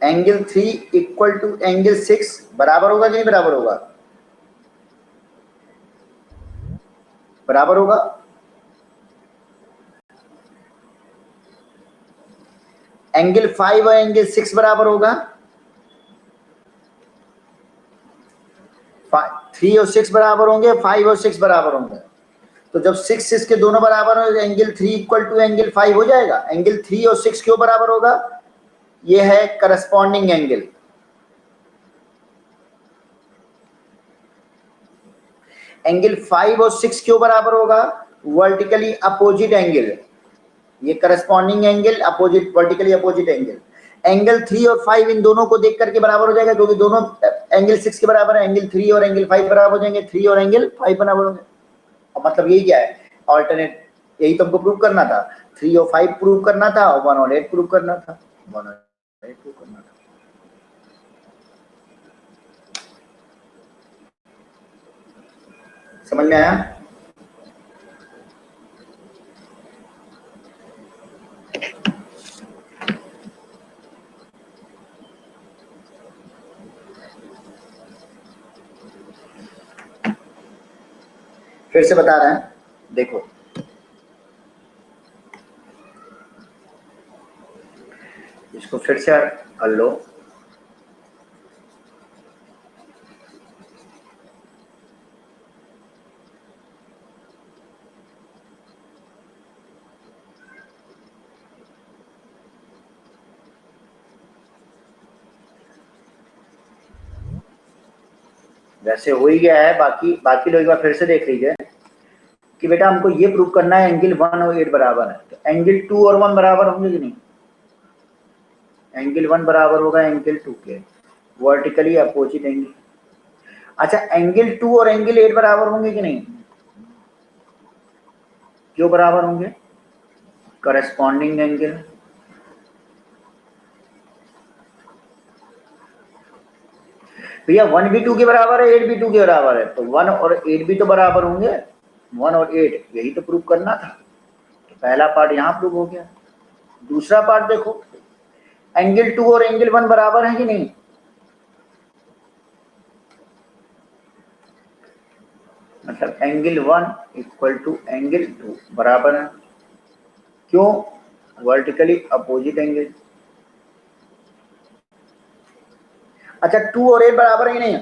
angle 3 equal to angle 6 बराबर होगा कि नहीं बराबर होगा? बराबर होगा। एंगल 5 और एंगल 6 बराबर होगा। 3 और 6 बराबर होंगे, 5 और 6 बराबर होंगे। तो जब 6 6 के दोनों बराबर हो, एंगल 3 इक्वल टू एंगल 5 हो जाएगा। एंगल 3 और 6 क्यों बराबर होगा? ये है करस्पॉन्डिंग एंगल। एंगल 5 और 6 क्यों बराबर होगा? Vertically opposite angle. ये corresponding angle, opposite, vertically opposite angle. Angle 3 और 5 इन दोनों को देख करके बराबर हो जाएगा, क्योंकि दोनों एंगल 6 के बराबर है। एंगल 3 और एंगल 5 बराबर हो जाएंगे, 3 और एंगल 5 बराबर होंगे। अब मतलब यही क्या है? ऑल्टरनेट, यही तुमको प्रूव करना था। 3 और 5 प्रूव करना था और 1 और 8 प्रूव करना था। 1 और 8 प्रूव करना था। समझ में आया? फिर से बता रहे हैं, देखो इसको फिर से कर लो। वैसे हो ही गया है, बाकी बाकी लोग एक बार फिर से देख लीजिए कि बेटा हमको ये प्रूव करना है एंगल 1 और 8 बराबर है। तो एंगल 2 और 1 बराबर होंगे कि नहीं? एंगल 1 बराबर होगा एंगल 2 के, वर्टिकली अपोजिट एंगल। अच्छा, एंगल 2 और एंगल 8 बराबर होंगे कि नहीं? क्यों बराबर होंगे? Corresponding angle. भैया 1 भी 2 के बराबर है, 8 भी 2 के बराबर है, तो 1 और 8 भी तो बराबर होंगे। 1 और 8 यही तो प्रूव करना था। तो पहला पार्ट यहाँ प्रूव हो गया। दूसरा पार्ट देखो, एंगल 2 और एंगल 1 बराबर है कि नहीं? मतलब एंगल 1 इक्वल टू एंगल 2 बराबर है। क्यों? Vertically opposite angle. अच्छा, 2 और 8 बराबर है कि नहीं है?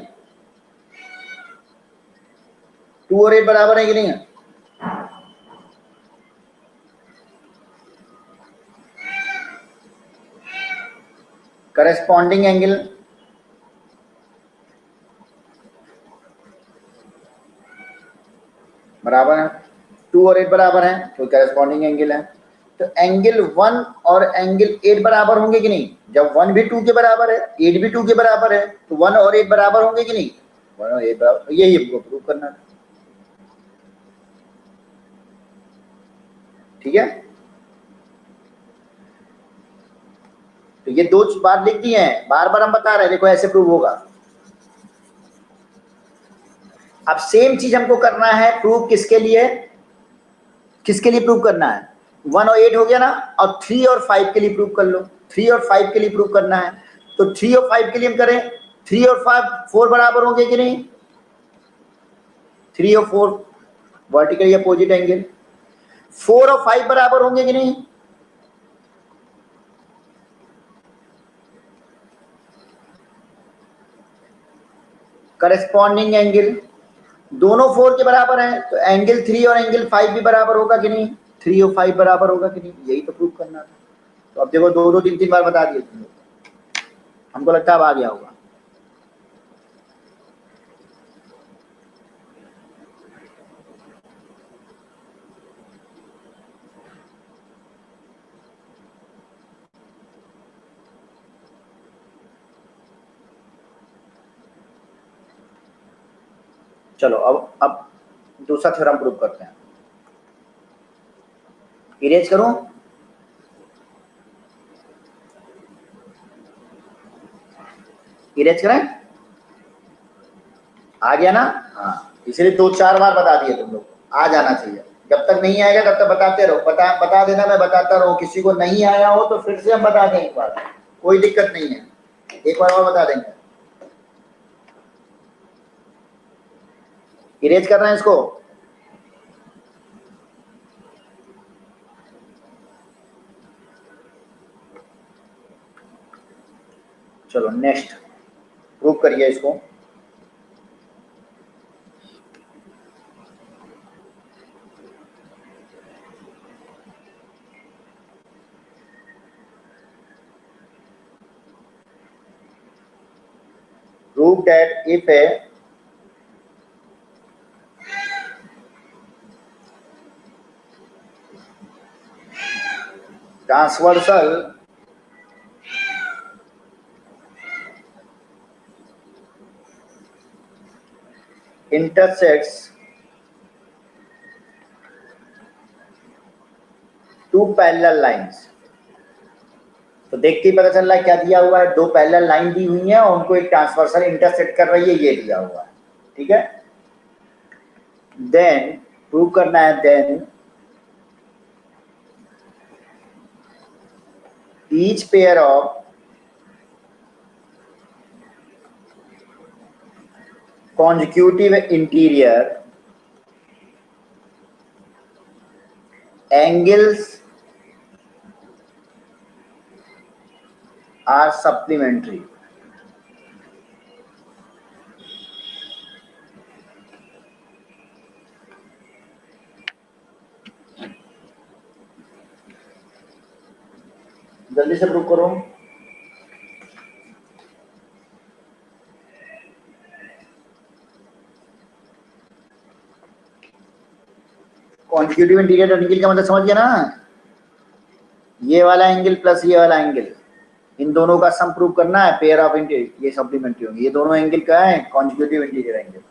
2 और 8 बराबर है कि नहीं है? करस्पॉन्डिंग एंगल बराबर है। 2 और 8 बराबर है तो करस्पॉन्डिंग एंगल है। तो एंगल 1 और एंगल 8 बराबर होंगे कि नहीं? जब 1 भी 2 के बराबर है, 8 भी 2 के बराबर है, तो 1 और 8 बराबर होंगे कि नहीं? 1 और 8 बराबर, यही हमको प्रूव करना है। ठीक है, तो ये दो बात लिख दी है, बार बार हम बता रहे हैं, देखो ऐसे प्रूव होगा। अब सेम चीज हमको करना है प्रूव, किसके लिए? किसके लिए प्रूव करना है? 1 और 8 हो गया ना, और 3 और 5 के लिए प्रूव कर लो। 3 और 5 के लिए प्रूव करना है, तो 3 और 5 के लिए हम करें। 3 और 5 4 बराबर होंगे कि नहीं? 3 और 4 वर्टिकली अपोजिट एंगल। 4 और 5 बराबर होंगे कि नहीं? Corresponding angle. दोनों 4 के बराबर हैं, तो एंगल 3 और एंगल 5 भी बराबर होगा कि नहीं? 3 और 5 बराबर होगा कि नहीं? यही तो प्रूव करना था। तो अब देखो, दो दो तीन तीन बार बता दिए तुम लोग, हमको लगता है अब आ गया होगा। चलो अब दूसरा थ्योरम प्रूव करते हैं। इरेज करूं? इरेज करें? आ गया ना? हाँ, इसलिए 2-4 बार बता दिए तुम लोग, आ जाना चाहिए। जब तक नहीं आएगा तब तक बताते रहो, बता देना, मैं बताता रहूं। किसी को नहीं आया हो तो फिर से हम बता दें एक बार, कोई दिक्कत नहीं है, एक बार और बता देंगे। इरेज कर रहे हैं इसको? चलो नेक्स्ट प्रूव करिए इसको। Prove that if a transversal intersects two parallel lines, तो देखते ही पता चल रहा है क्या दिया हुआ है, दो पैरेलल लाइन दी हुई है और उनको एक ट्रांसवर्सल इंटरसेक्ट कर रही है, ये दिया हुआ है, ठीक है। देन प्रूव करना है, then each pair of consecutive interior angles are supplementary। जल्दी से प्रूव करो। कॉन्जिक्यूटिव इंटीरियर एंगल का मतलब समझ गया ना, ये वाला एंगल प्लस ये वाला एंगल, इन दोनों का सम प्रूव करना है, पेयर ऑफ इंटीरियर, ये सप्लीमेंट्री होंगे, ये दोनों एंगल क्या है, consecutive interior angle.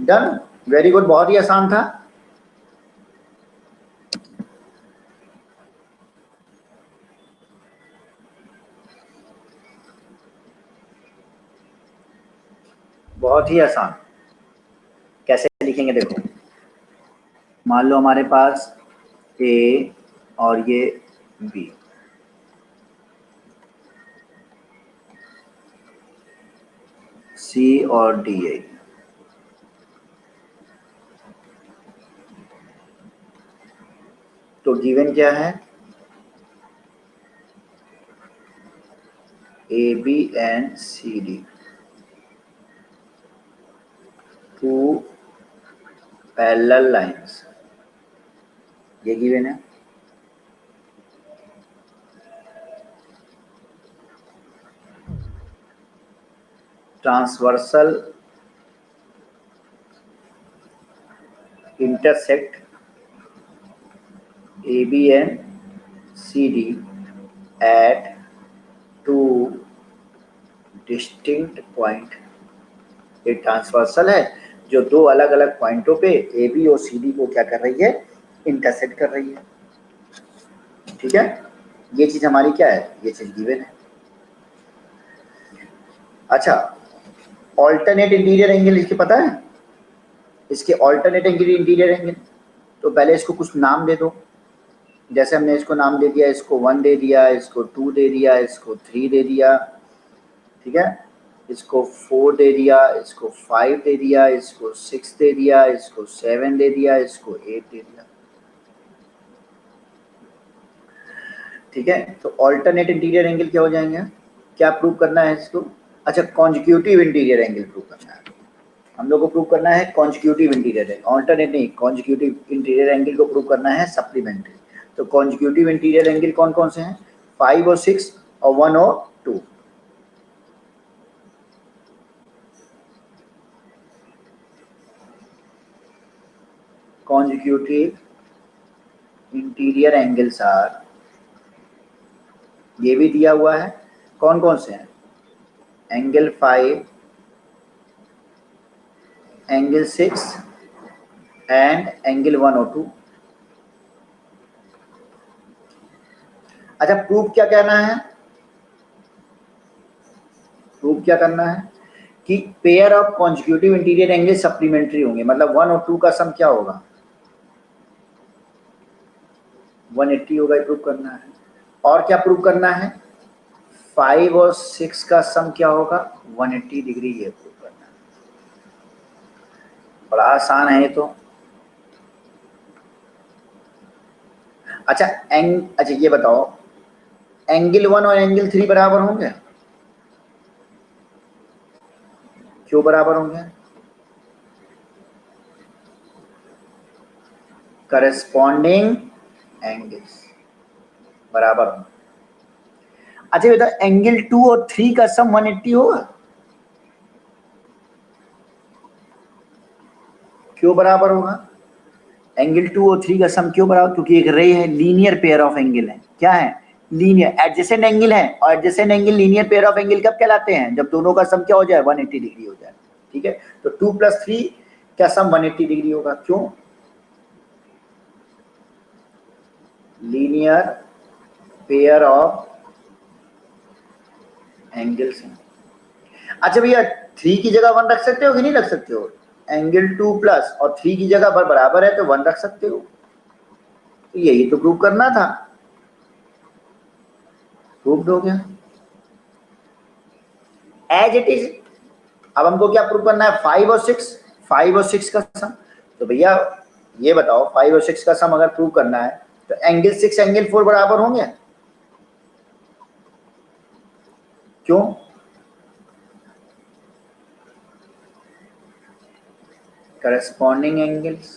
Done, very good, बहुत ही आसान था। बहुत ही आसान। कैसे लिखेंगे देखो, मान लो हमारे पास ए और ये बी, सी और डी है, तो गिवन क्या है, A B and C D, two parallel lines, ये गिवन है। Transversal intersect AB and CD at two distinct point, ये ट्रांसवर्सल है जो दो अलग अलग पॉइंटों पे AB और CD को क्या कर रही है, इंटरसेक्ट कर रही है। ठीक है, ये चीज हमारी क्या है, ये चीज गिवन है। अच्छा, ऑल्टरनेट इंटीरियर एंगल इसके पता है, इसके ऑल्टरनेट इंटीरियर एंगल, तो पहले इसको कुछ नाम दे दो। जैसे हमने इसको नाम दे दिया, इसको 1 दे दिया, इसको 2 दे दिया, इसको 3 दे दिया, ठीक है, इसको 4 दे दिया, इसको 5 दे दिया, इसको 6 दे दिया, इसको 7 दे दिया, इसको 8 दे दिया। ठीक है, तो ऑल्टरनेट इंटीरियर एंगल क्या हो जाएंगे, क्या प्रूव करना है इसको, अच्छा कॉन्जिक्यूटिव इंटीरियर एंगल प्रूव करना है, हम लोग को प्रूव करना है कॉन्जिक्यूटिव इंटीरियर है, ऑल्टरनेट नहीं, कॉन्जिक्यूटिव इंटीरियर एंगल को प्रूव करना है सप्लीमेंट्री। तो कॉन्जिक्यूटिव इंटीरियर एंगल कौन कौन से हैं, 5 और 6 और 1 और 2। consecutive इंटीरियर एंगल्स आर, ये भी दिया हुआ है, कौन कौन से हैं, एंगल 5, एंगल 6 एंड एंगल 1 और 2। अच्छा, प्रूफ क्या कहना है, प्रूफ क्या करना है कि pair of consecutive interior angle supplementary होंगे, मतलब 1 और 2 का सम क्या होगा, 180 होगा, ये प्रूव करना है। और क्या प्रूव करना है, 5 और 6 का सम क्या होगा, 180 डिग्री, ये प्रूव करना है। बड़ा आसान है ये तो। अच्छा अच्छा ये बताओ, एंगल 1 और एंगल 3 बराबर होंगे, क्यों बराबर होंगे, करस्पॉन्डिंग एंगल्स बराबर होंगे। अच्छा बेटा, एंगल 2 और 3 का सम 180 होगा, क्यों बराबर होगा, एंगल 2 और 3 का सम क्यों बराबर, क्योंकि एक रे है, लीनियर पेयर ऑफ एंगल है, क्या है, लीनियर एडजेसेंट एंगल है, और adjacent angle linear pair of angle कब कहलाते हैं, जब दोनों का सम क्या हो जाए, 180 डिग्री हो जाए। ठीक है, तो 2 + 3 का सम 180 डिग्री होगा, क्यों, लीनियर पेयर ऑफ एंगल्स हैं। अच्छा भैया, 3 की जगह 1 रख सकते हो कि नहीं रख सकते हो, एंगल 2 प्लस और 3 की जगह पर बराबर है तो 1 रख सकते हो, तो यही तो प्रूव करना था, प्रूव हो गया एज इट इज। अब हमको क्या प्रूव करना है, 5 और 6, 5 और 6 का सम, तो भैया ये बताओ 5 और 6 का सम अगर प्रूव करना है तो एंगल 6 एंगल 4 बराबर होंगे, क्यों, करस्पॉन्डिंग एंगल्स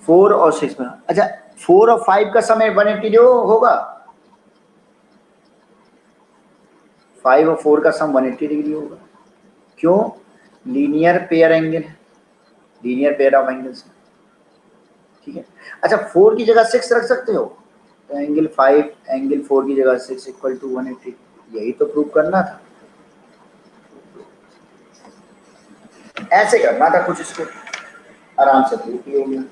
4 और 6 में। अच्छा, 4 और 5 का सम 180 जो होगा, 5 और 4 का सम 180 डिग्री होगा, क्यों, linear pair angle, linear pair of angles. ठीक है, अच्छा 4 की जगह 6 रख सकते हो, तो एंगल 5 एंगल 4 की जगह 6 इक्वल टू 180, यही तो प्रूव करना था, ऐसे करना था कुछ, इसको आराम से प्रूव किया हो गया।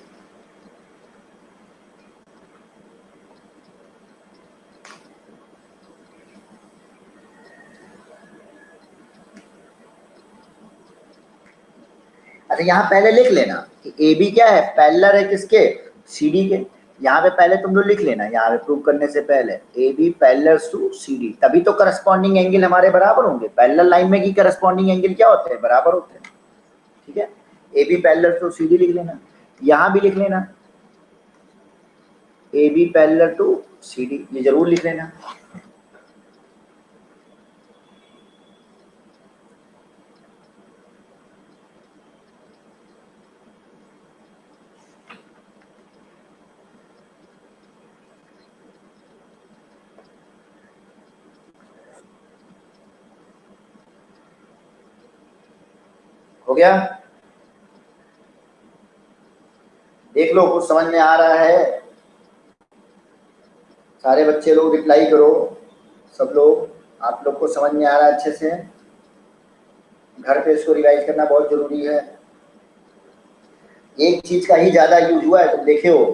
अच्छा, यहाँ पहले लिख लेना कि ए बी क्या है, पैरेलल है किसके, सी डी के, यहाँ पे पहले तुम लोग लिख लेना, यहाँ पे प्रूव करने से पहले A B parallel to C D, तभी तो करस्पॉन्डिंग एंगल हमारे बराबर होंगे, पैरेलल लाइन में की करस्पॉन्डिंग एंगल क्या होते हैं, बराबर होते हैं। ठीक है, A B parallel to C D लिख लेना, यहाँ भी लिख लेना A B parallel to C D, ये जरूर लिख लेना। हो गया, देख देख लो कुछ समझ में आ रहा है? सारे बच्चे लोग रिप्लाई करो, सब लोग, आप लोग को समझ में आ रहा है अच्छे से? घर पे इसको रिवाइज करना बहुत जरूरी है। एक चीज का ही ज्यादा यूज हुआ है, तुम देखे हो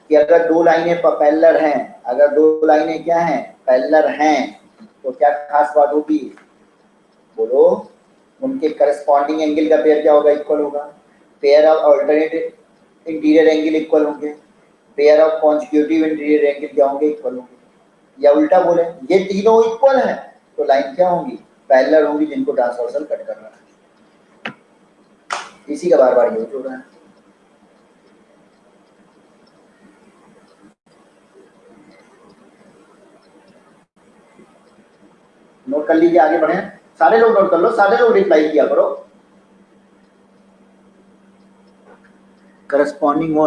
कि अगर दो लाइनें पैरेलल हैं, अगर दो लाइनें क्या हैं, पैरेलल हैं, तो क्या खास बात होगी? बोलो। उनके करस्पॉन्डिंग एंगल का पेयर क्या होगा? इक्वल होगा। Pair of alternate interior angle equal होंगे। Pair of consecutive interior angle क्या होंगे? इक्वल होंगे। या उल्टा बोले, ये तीनों इक्वल हैं तो लाइन क्या होंगी? पैरेलल होंगी, जिनको ट्रांसवर्सल कट करना है। इसी का बार बार यूज हो रहा है। नोट कर लीजिए, आगे बढ़े। सारे लोग नोट कर लो, सारे लोग रिप्लाई किया करो। करस्पॉन्डिंग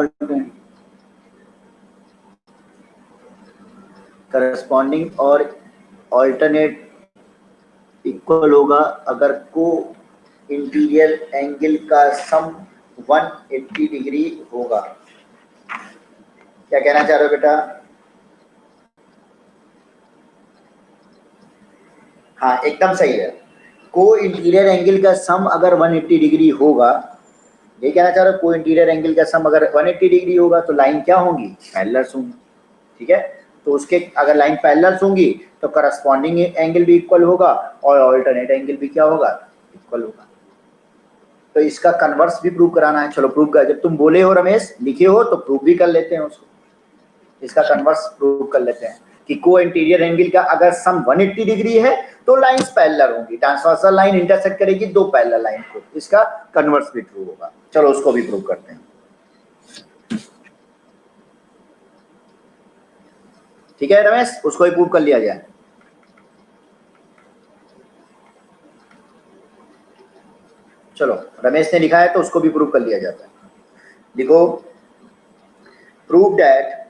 और ऑल्टरनेट इक्वल होगा अगर को इंटीरियर एंगल का सम 180 डिग्री होगा। क्या कहना चाह रहे हो बेटा? हाँ, एकदम सही है। को इंटीरियर एंगल का सम अगर 180 डिग्री होगा, ये कहना चाह रहे हो, को इंटीरियर एंगल का सम अगर 180 डिग्री होगा तो लाइन क्या होंगी? पैरेलल्स होंगी। ठीक है, तो उसके अगर लाइन पैरेलल्स होंगी तो करस्पॉन्डिंग एंगल भी इक्वल होगा और ऑल्टरनेट एंगल भी क्या होगा? इक्वल होगा। तो इसका कन्वर्स भी प्रूव कराना है। चलो प्रूव कर, जब तुम बोले हो रमेश, लिखे हो, तो प्रूव भी कर लेते हैं उसको। इसका कन्वर्स प्रूव कर लेते हैं कि को इंटीरियर एंगल का अगर सम 180 डिग्री है तो लाइंस पैरेलल होंगी, ट्रांसवर्सल लाइन इंटरसेक्ट करेगी दो पैरेलल लाइन को। इसका कन्वर्स भी ट्रू होगा। चलो उसको भी प्रूव करते हैं। ठीक है रमेश, उसको भी प्रूव कर लिया जाए। चलो, रमेश ने लिखा है तो उसको भी प्रूव कर लिया जाता है। लिखो, prove that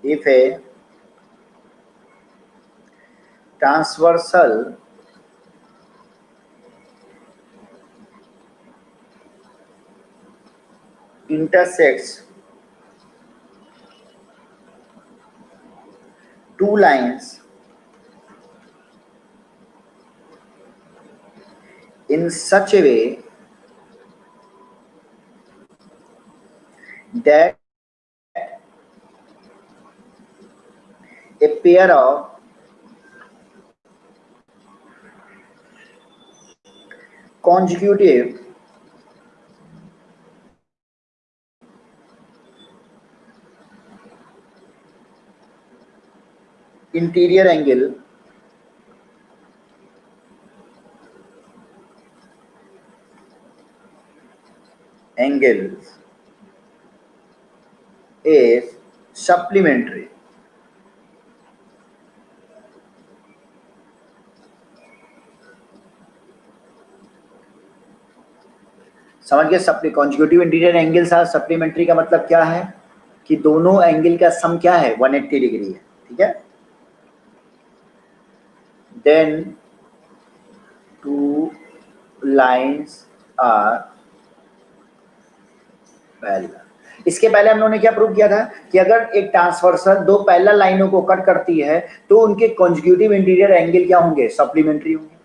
if a transversal intersects two lines in such a way that a pair of consecutive interior angles is supplementary. समझ गए? Consecutive interior angles are supplementary का मतलब क्या है कि दोनों एंगल का सम क्या है? 180 डिग्री है। ठीक है, then two lines are parallel. इसके पहले हम लोगों ने क्या प्रूव किया था कि अगर एक ट्रांसवर्सल दो पैरेलल लाइनों को कट करती है तो उनके कॉन्जिक्यूटिव इंटीरियर एंगल क्या होंगे? सप्लीमेंट्री होंगे।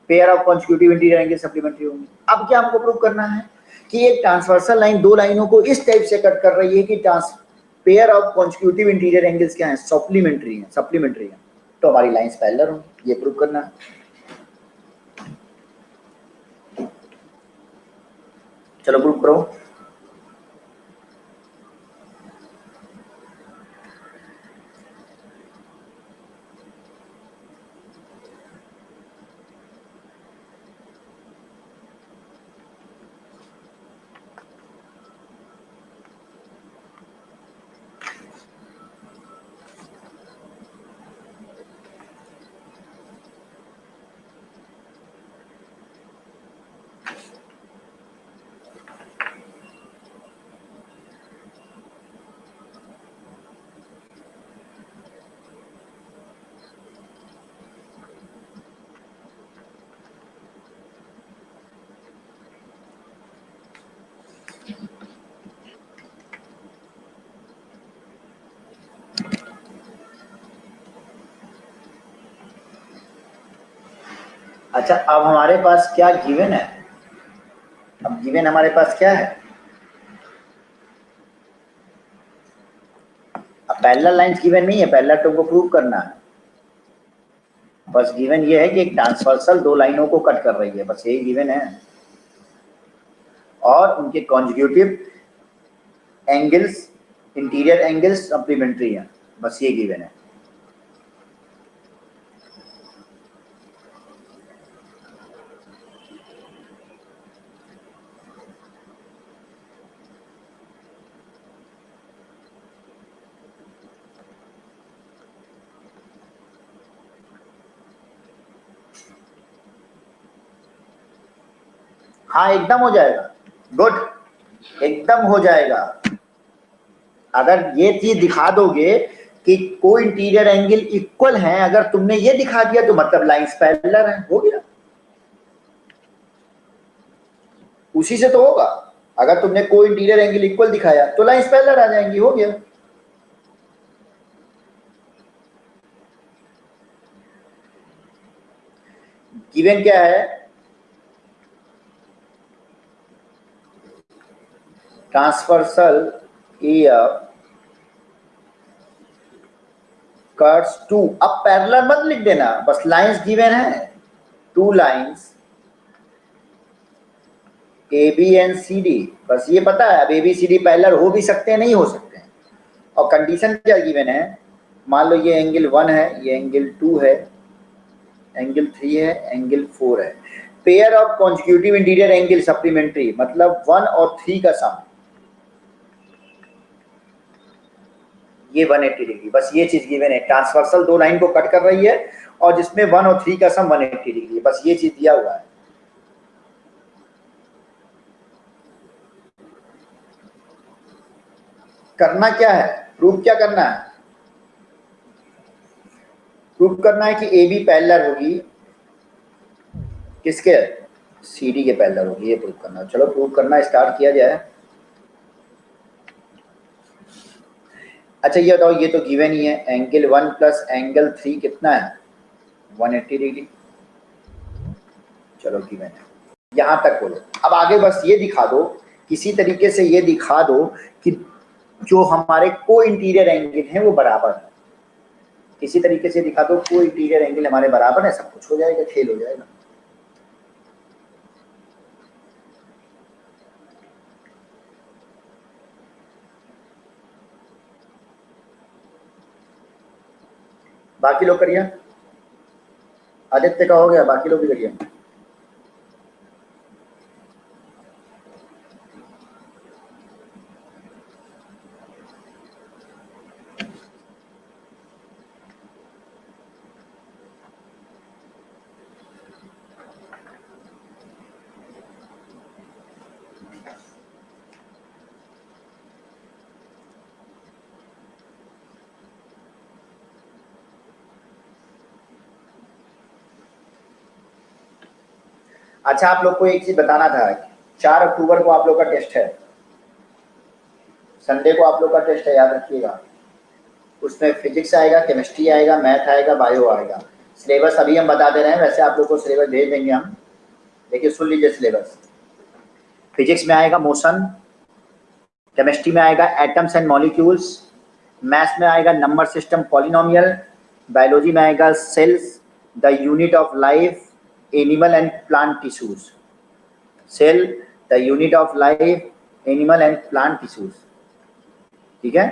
Pair of consecutive interior angle supplementary होंगे। अब क्या हमको प्रूव करना है कि एक ट्रांसवर्सल लाइन दो लाइनों को इस टाइप से कट कर रही है कि pair of consecutive interior angles क्या है? सप्लीमेंट्री है, सप्लीमेंट्री है। तो हमारी लाइंस पैरेलल होंगी, ये प्रूव करना है। चलो प्रूव करो। अच्छा, अब हमारे पास क्या गिवन है? अब गिवन हमारे पास क्या है? अब पैरेलल लाइंस गिवन नहीं है, पैरेलल तुमको प्रूव करना है। बस गिवन ये है कि एक ट्रांसवर्सल दो लाइनों को कट कर रही है, बस यही गिवन है। और उनके consecutive angles, interior angles supplementary है, बस ये गिवन है। हाँ एकदम हो जाएगा, गुड, एकदम हो जाएगा। अगर ये चीज दिखा दोगे कि कोई इंटीरियर एंगल इक्वल है, अगर तुमने ये दिखा दिया तो मतलब लाइंस पैरेलल है, हो गया। उसी से तो होगा। अगर तुमने कोई इंटीरियर एंगल इक्वल दिखाया तो लाइंस पैरेलल आ जाएंगी, हो गया। गिवन क्या है? ट्रांसवर्सल EF कर्व्स टू, अब पैरेलल मत लिख देना, बस लाइंस गिवन है, two lines AB and CD, बस ये पता है। अब ABCD पैरेलल हो भी सकते हैं, नहीं हो सकते हैं। और कंडीशन क्या गिवन है? मान लो ये एंगल 1 है, ये एंगल 2 है, एंगल 3 है, एंगल 4 है। Pair of consecutive interior angle supplementary, मतलब 1 और 3 का सम, ये 180 डिग्री, बस ये चीज गिवन है। ट्रांसवर्सल दो लाइन को कट कर रही है और जिसमें 1 और 3 का सम 180 डिग्री, बस ये चीज दिया हुआ है। करना क्या है? प्रूफ क्या करना है? प्रूफ करना है कि AB पैरेलल होगी किसके? CD के पैरेलल होगी, ये प्रूफ करना है। चलो प्रूफ करना स्टार्ट किया जाए। अच्छा ये बताओ, ये तो गिवन ही है, एंगल 1 प्लस एंगल 3 कितना है? 180 डिग्री। चलो गिवन है, यहां तक बोलो। अब आगे बस ये दिखा दो, किसी तरीके से ये दिखा दो कि जो हमारे को इंटीरियर एंगल हैं वो बराबर है। किसी तरीके से दिखा दो को इंटीरियर एंगल हमारे बराबर है, सब कुछ हो जाएगा, खेल हो जाएगा। बाकी लोग करिए, आदित्य का हो गया, बाकी लोग भी करिए। अच्छा आप लोग को एक चीज बताना था, 4 अक्टूबर को आप लोग का टेस्ट है, संडे को आप लोग का टेस्ट है, याद रखिएगा। उसमें फिजिक्स आएगा, केमिस्ट्री आएगा, मैथ आएगा, बायो आएगा। सिलेबस अभी हम बता दे रहे हैं, वैसे आप लोग को सिलेबस भेज देंगे हम। देखिए सुन लीजिए सिलेबस। फिजिक्स में आएगा मोशन, केमिस्ट्री में आएगा एटम्स एंड मॉलिक्यूल्स, मैथ्स में आएगा नंबर सिस्टम पॉलिनोमियल, बायोलॉजी में आएगा cells, the unit of life, animal and plant tissues. Cell, the unit of life, animal and plant tissues, ठीक है।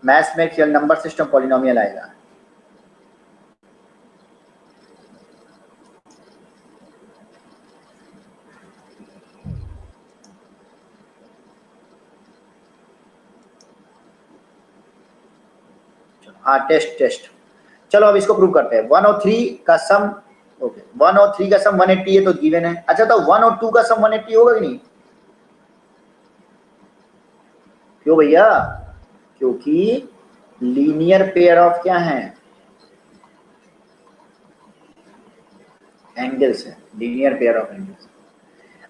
मैथ्स में नंबर सिस्टम पॉलिनोमियल आएगा। हाँ टेस्ट। चलो अब इसको प्रूव करते हैं। 1 और 3 का सम, ओके 1 और 3 का सम 180 है तो गिवन है। अच्छा तो 1 और 2 का सम 180 होगा कि नहीं? क्यों भैया? क्योंकि लीनियर पेयर ऑफ क्या है? एंगल्स है, लीनियर पेयर ऑफ एंगल्स।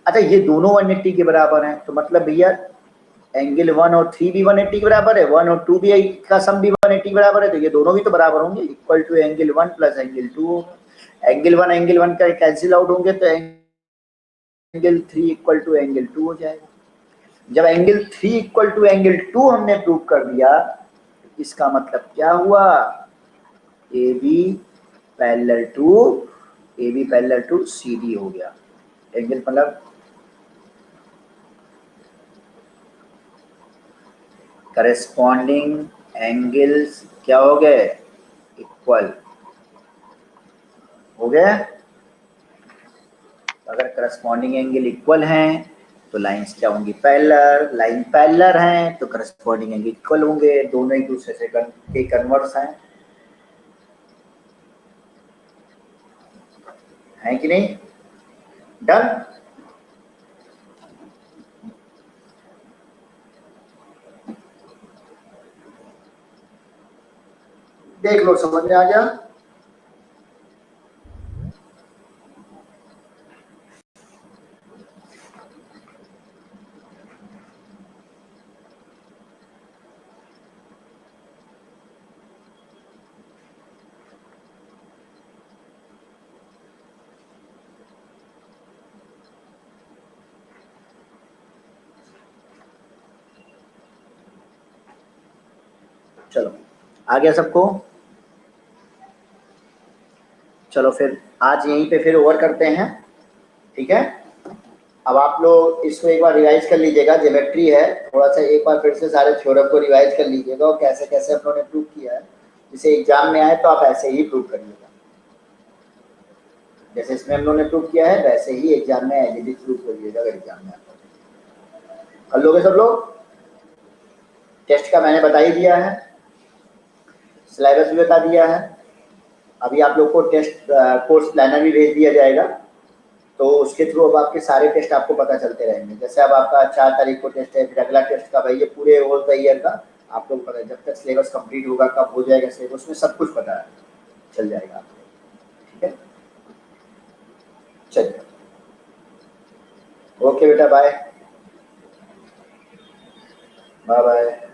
अच्छा ये दोनों 180 के बराबर हैं, तो मतलब भैया एंगल 1 और 3 भी 180 के बराबर है, 1 और 2 भी का सम भी 180 के बराबर है, तो ये दोनों भी तो बराबर होंगे, equal to angle 1 plus angle 2 होगा। एंगल 1 एंगल 1 का कैंसिल आउट होंगे तो एंगल 3 इक्वल टू एंगल 2 हो जाएगा। जब एंगल 3 इक्वल टू एंगल 2 हमने प्रूव कर दिया, इसका मतलब क्या हुआ, A B parallel to C D हो गया। एंगल मतलब करस्पॉन्डिंग एंगल्स क्या हो गए, इक्वल हो गया। अगर करस्पॉन्डिंग एंगल इक्वल हैं तो लाइंस क्या होंगी, पैरेलल। लाइन पैरेलल हैं तो करस्पॉन्डिंग एंगल इक्वल होंगे, दोनों एक दूसरे से के कन्वर्स हैं कि नहीं। डन। देख लो समझ में आ गया। चलो आ गया सबको। चलो फिर आज यहीं पे फिर ओवर करते हैं, ठीक है। अब आप लोग इसको एक बार रिवाइज कर लीजिएगा, ज्योमेट्री है, थोड़ा सा एक बार फिर से सारे थ्योरम को रिवाइज कर लीजिएगा और कैसे कैसे हम लोगों ने प्रूव किया है, जिसे एग्जाम में आए तो आप ऐसे ही प्रूव करिएगा। जैसे इसमें हम लोगों ने प्रूव किया है वैसे ही एग्जाम में एज इट इज प्रूव करिएगा अगर एग्जाम में आता है। कर लोगे सब लोग। टेस्ट का मैंने बता ही दिया है, सिलेबस भी बता दिया है। अभी आप लोग को टेस्ट कोर्स प्लानर भी भेज दिया जाएगा, तो उसके थ्रू अब आपके सारे टेस्ट आपको पता चलते रहेंगे। जैसे अब आपका 4 तारीख को टेस्ट है, फिर अगला टेस्ट का भाई ये पूरे होल द ईयर का आप लोग पता है, जब तक सिलेबस कंप्लीट होगा कब हो जाएगा सिलेबस में सब कुछ पता है, चल जाएगा आपको, ठीक है। चलिए ओके बेटा, बाय बाय बाय।